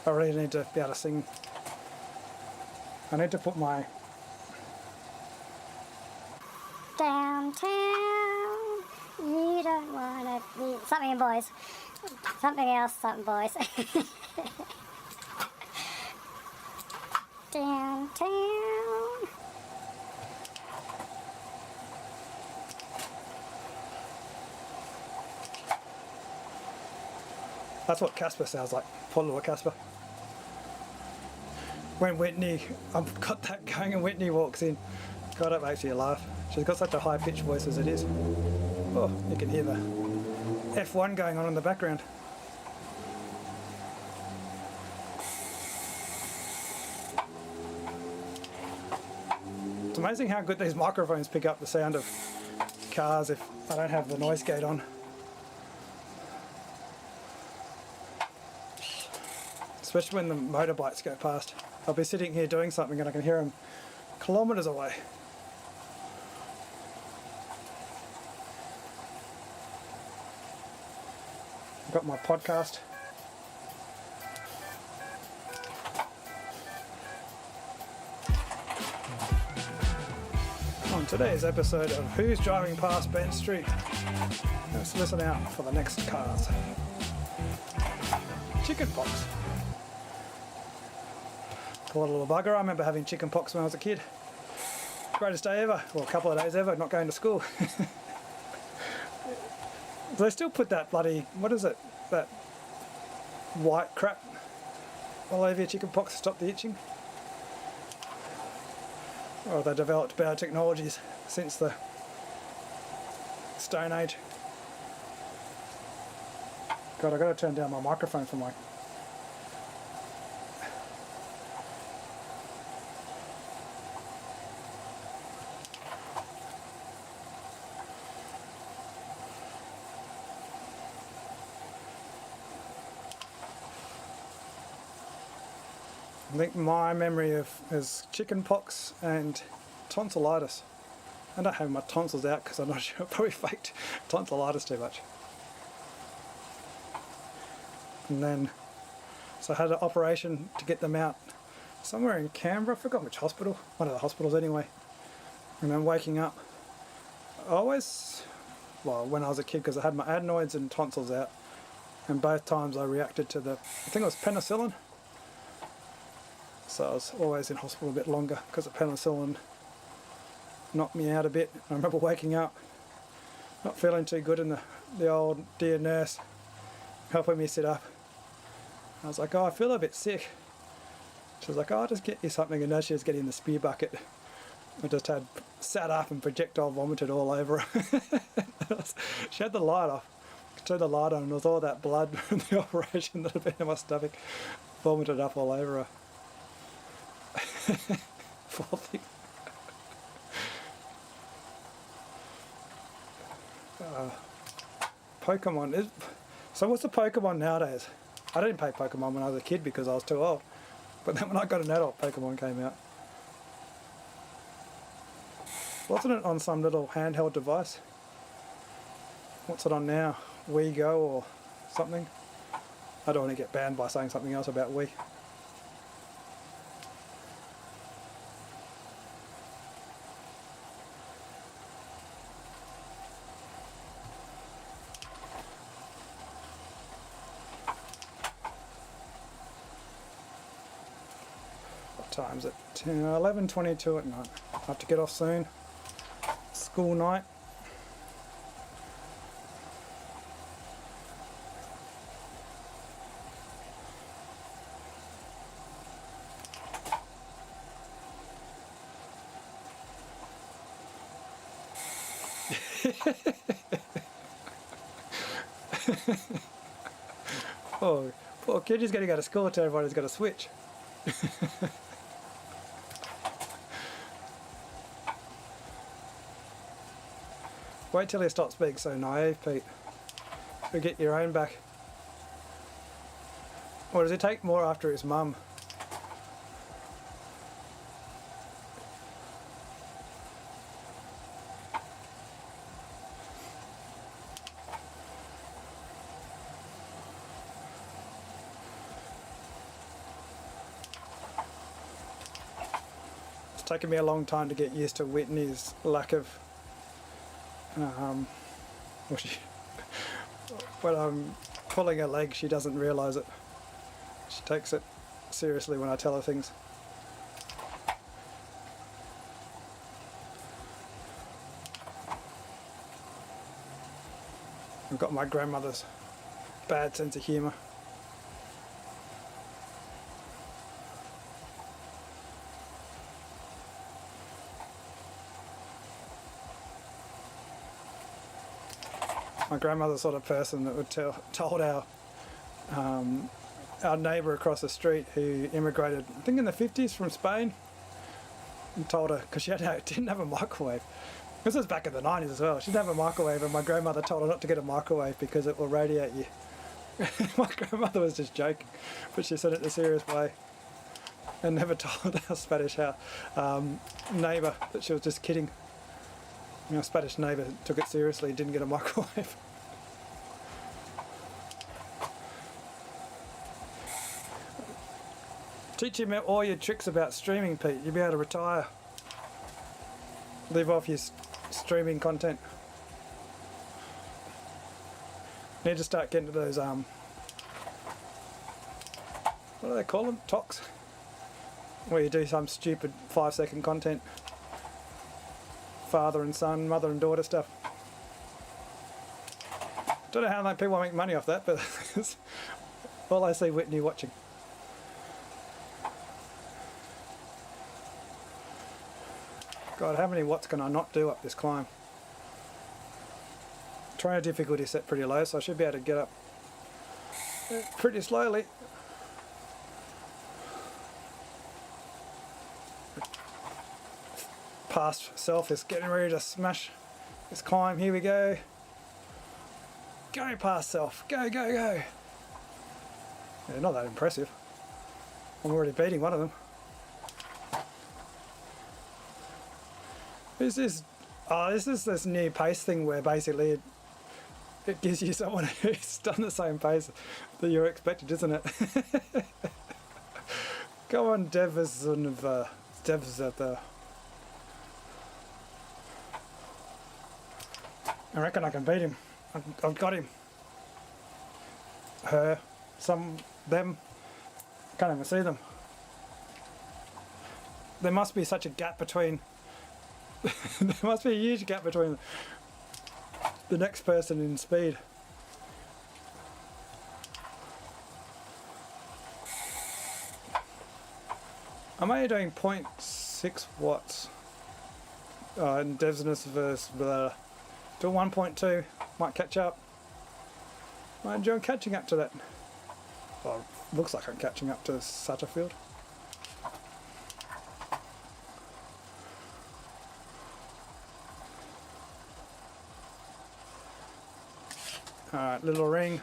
I really need to be able to sing. I need to put my downtown, you don't wanna be something, boys. Something else, something, boys. Downtown. That's what Casper sounds like, poor little Casper. When Whitney, I've got that going and Whitney walks in, God, it makes you laugh. She's got such a high-pitched voice as it is. Oh, you can hear the F1 going on in the background. It's amazing how good these microphones pick up the sound of cars if I don't have the noise gate on. Especially when the motorbikes go past. I'll be sitting here doing something and I can hear them kilometres away. I've got my podcast. On today's episode of Who's Driving Past Ben Street? Let's listen out for the next cars. Chickenpox. Poor little bugger. I remember having chickenpox when I was a kid. Greatest day ever. Well, a couple of days ever, not going to school. They still put that bloody, what is it? That white crap all over your chickenpox to stop the itching. Or they developed better technologies since the Stone Age. God, I've got to turn down my microphone for my... I think my memory of is chickenpox and tonsillitis. I don't have my tonsils out because I'm not sure, I probably faked tonsillitis too much. And then, so I had an operation to get them out somewhere in Canberra, I forgot which hospital, one of the hospitals anyway. And then waking up, always, well, when I was a kid, because I had my adenoids and tonsils out, and both times I reacted to the, I think it was penicillin. So I was always in hospital a bit longer because the penicillin knocked me out a bit. I remember waking up, not feeling too good, and the old dear nurse helping me sit up. I was like, oh, I feel a bit sick. She was like, oh, I'll just get you something, and as she was getting the spear bucket, I just had sat up and projectile vomited all over her. She had the light off. I turned the light on and there was all that blood from the operation that had been in my stomach vomited up all over her. Poor thing. Pokemon is. So what's the Pokemon nowadays? I didn't play Pokemon when I was a kid because I was too old. But then when I got an adult, Pokemon came out. Wasn't it on some little handheld device? What's it on now? Wii Go or something? I don't want to get banned by saying something else about Wii. Times at 11:22 at night. I have to get off soon. School night. Oh, Poor kid, he's going to go to school and tell everyone he's got a Switch. Wait till he stops being so naive, Pete. You'll get your own back. Or does he take more after his mum? It's taken me a long time to get used to Whitney's lack of when I'm pulling her leg, she doesn't realise it. She takes it seriously when I tell her things. I've got my grandmother's bad sense of humour. My grandmother's the sort of person that would told our neighbour across the street who immigrated, I think in the 50s from Spain, and told her, because she didn't have a microwave. This was back in the 90s as well. She didn't have a microwave, and my grandmother told her not to get a microwave because it will radiate you. My grandmother was just joking, but she said it in a serious way, and never told our Spanish neighbour that she was just kidding. Our Spanish neighbour took it seriously, didn't get a microwave. Teach him all your tricks about streaming, Pete. You'll be able to retire. Live off your streaming content. Need to start getting to those, what do they call them? Talks? Where you do some stupid 5-second content. Father and son, mother and daughter stuff. Don't know how people make money off that, but all I see Whitney watching. God, how many watts can I not do up this climb? Trainer difficulty set pretty low, so I should be able to get up pretty slowly. Past self is getting ready to smash this climb. Here we go. Go past self. Go, go, go. Yeah, not that impressive. I'm already beating one of them. This is this new pace thing where basically it gives you someone who's done the same pace that you're expected, isn't it? Go on, Devs at the. I reckon I can beat him. I've got him. Her, them. Can't even see them. There must be such a gap between. There must be a huge gap between the next person in speed. I'm only doing 0.6 watts. And Devsness versus blah. Do 1.2, might catch up. Might enjoy catching up to that. Well, looks like I'm catching up to Satterfield. Alright, little ring.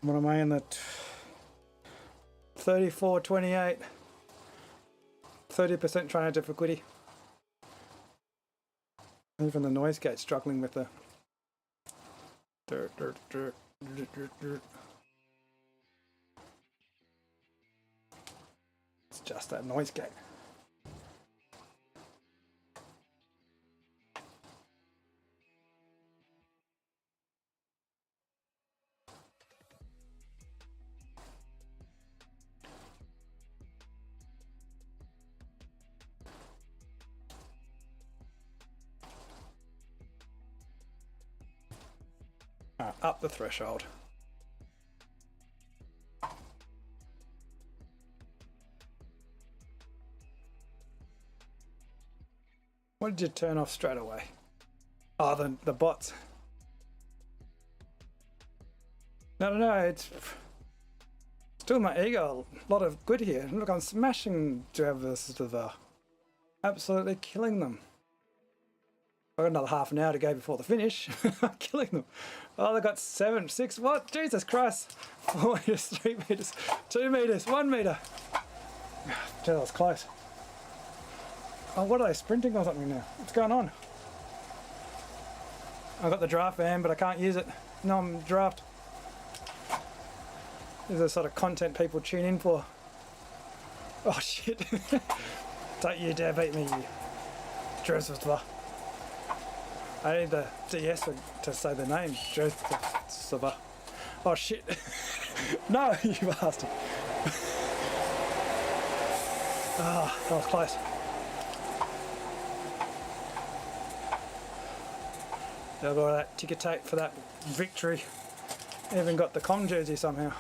What am I in the 34.28? 30% trainer difficulty. Even the noise gate's struggling with the dirt. It's just that noise gate. Up the threshold. What did you turn off straight away? Oh, the bots. No, it's still my ego. A lot of good here. Look, I'm smashing Dravers, absolutely killing them. I've got another half an hour to go before the finish. I'm killing them. Oh, they got 7, 6, what? Jesus Christ. 4 meters, 3 meters, 2 meters, 1 meter. Gee, that was close. Oh, what are they, sprinting or something now? What's going on? I've got the draft van, but I can't use it. No, I'm draft. This is the sort of content people tune in for. Oh shit. Don't you dare beat me, you Joseph. I need the DS to say the name. Joseph. Oh shit. No, you bastard. Ah, that was close. I got that ticker tape for that victory. Even got the Com jersey somehow.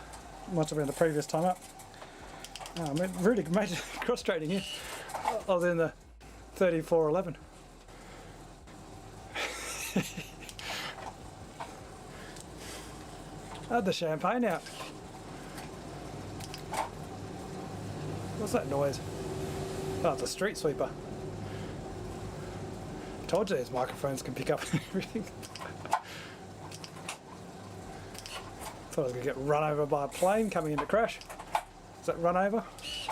Must have been the previous time up. Oh, I really major cross trading here. I was in the 34.11. I had the champagne out. What's that noise? Oh, it's a street sweeper. Told you these microphones can pick up everything. Thought I was going to get run over by a plane coming in to crash. Is that run over?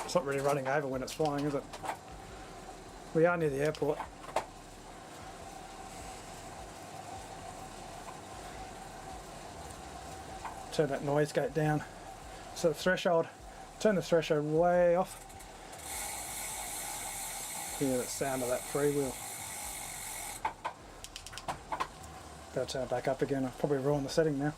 It's not really running over when it's flying, is it? We are near the airport. Turn that noise gate down. So the threshold, turn the threshold way off. Hear the sound of that freewheel. Better turn it back up again. I'll probably ruin the setting now.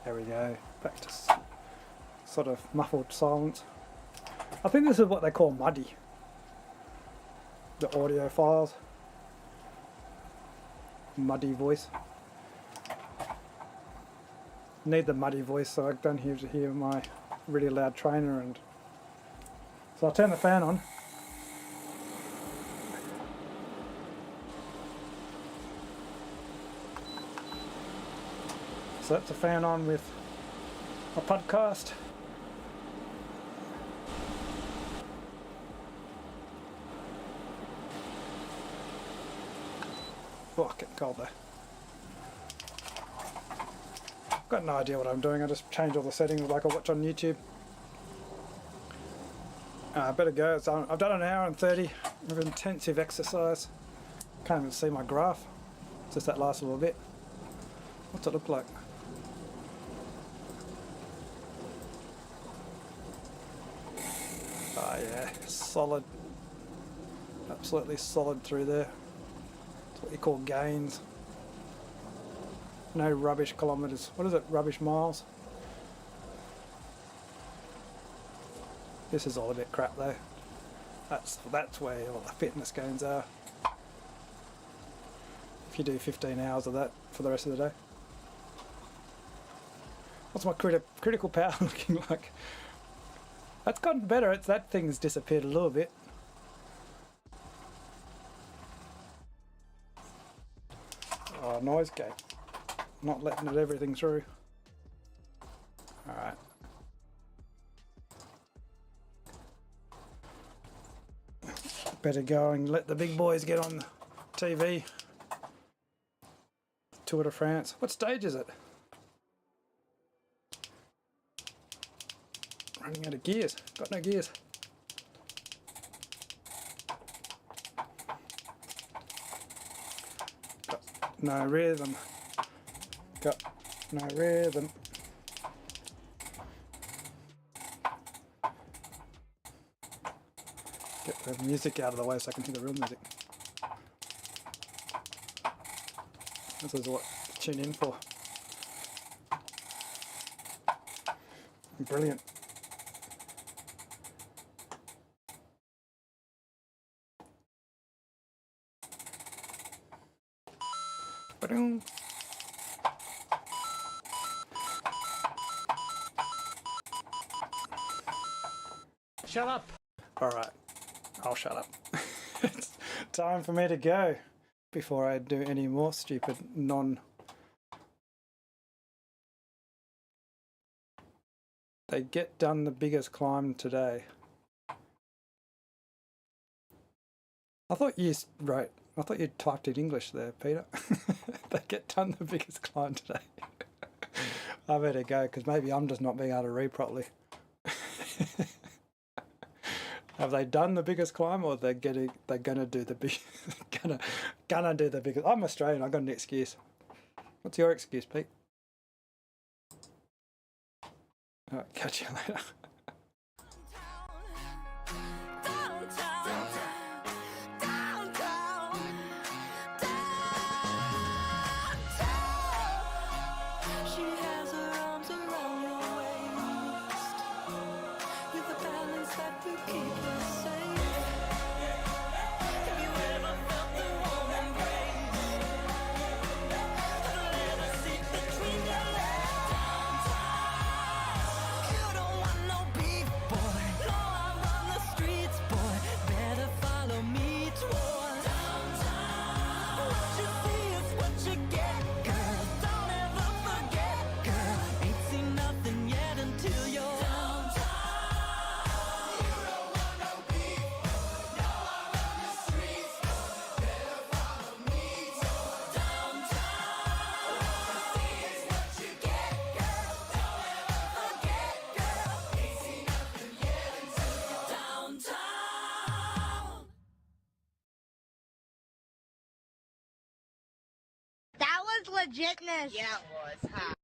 There we go. Back to sort of muffled silence. I think this is what they call muddy. The audio files. Muddy voice. Need the muddy voice so I don't hear my really loud trainer, and so I'll turn the fan on. So that's the fan on with a podcast. Oh, getting cold there. Got no idea what I'm doing. I just change all the settings like I watch on YouTube. I better go. I've done an hour and 30 of intensive exercise. Can't even see my graph. Just that last little bit. What's it look like? Oh yeah, solid. Absolutely solid through there. That's what you call gains. No rubbish kilometres. What is it? Rubbish miles? This is all a bit crap though. That's where all the fitness gains are. If you do 15 hours of that for the rest of the day. What's my critical power looking like? That's gotten better. That thing's disappeared a little bit. Oh, noise gate. Not letting it everything through. Alright. Better go and let the big boys get on TV. Tour de France. What stage is it? Running out of gears. Got no gears. Got no rhythm. Got no rhythm. Get the music out of the way so I can hear the real music. This is what to tune in for. Brilliant. Ba-dum. Shut up. Alright, I'll shut up. It's time for me to go before I do any more stupid They get done the biggest climb today. I thought you typed in English there, Peter. They get done the biggest climb today. I better go because maybe I'm just not being able to read properly. Have they done the biggest climb, or they're gonna do the big gonna do the biggest? I'm Australian. I've got an excuse. What's your excuse, Pete? All right, catch you later. That was legitness. Yeah, it was, huh?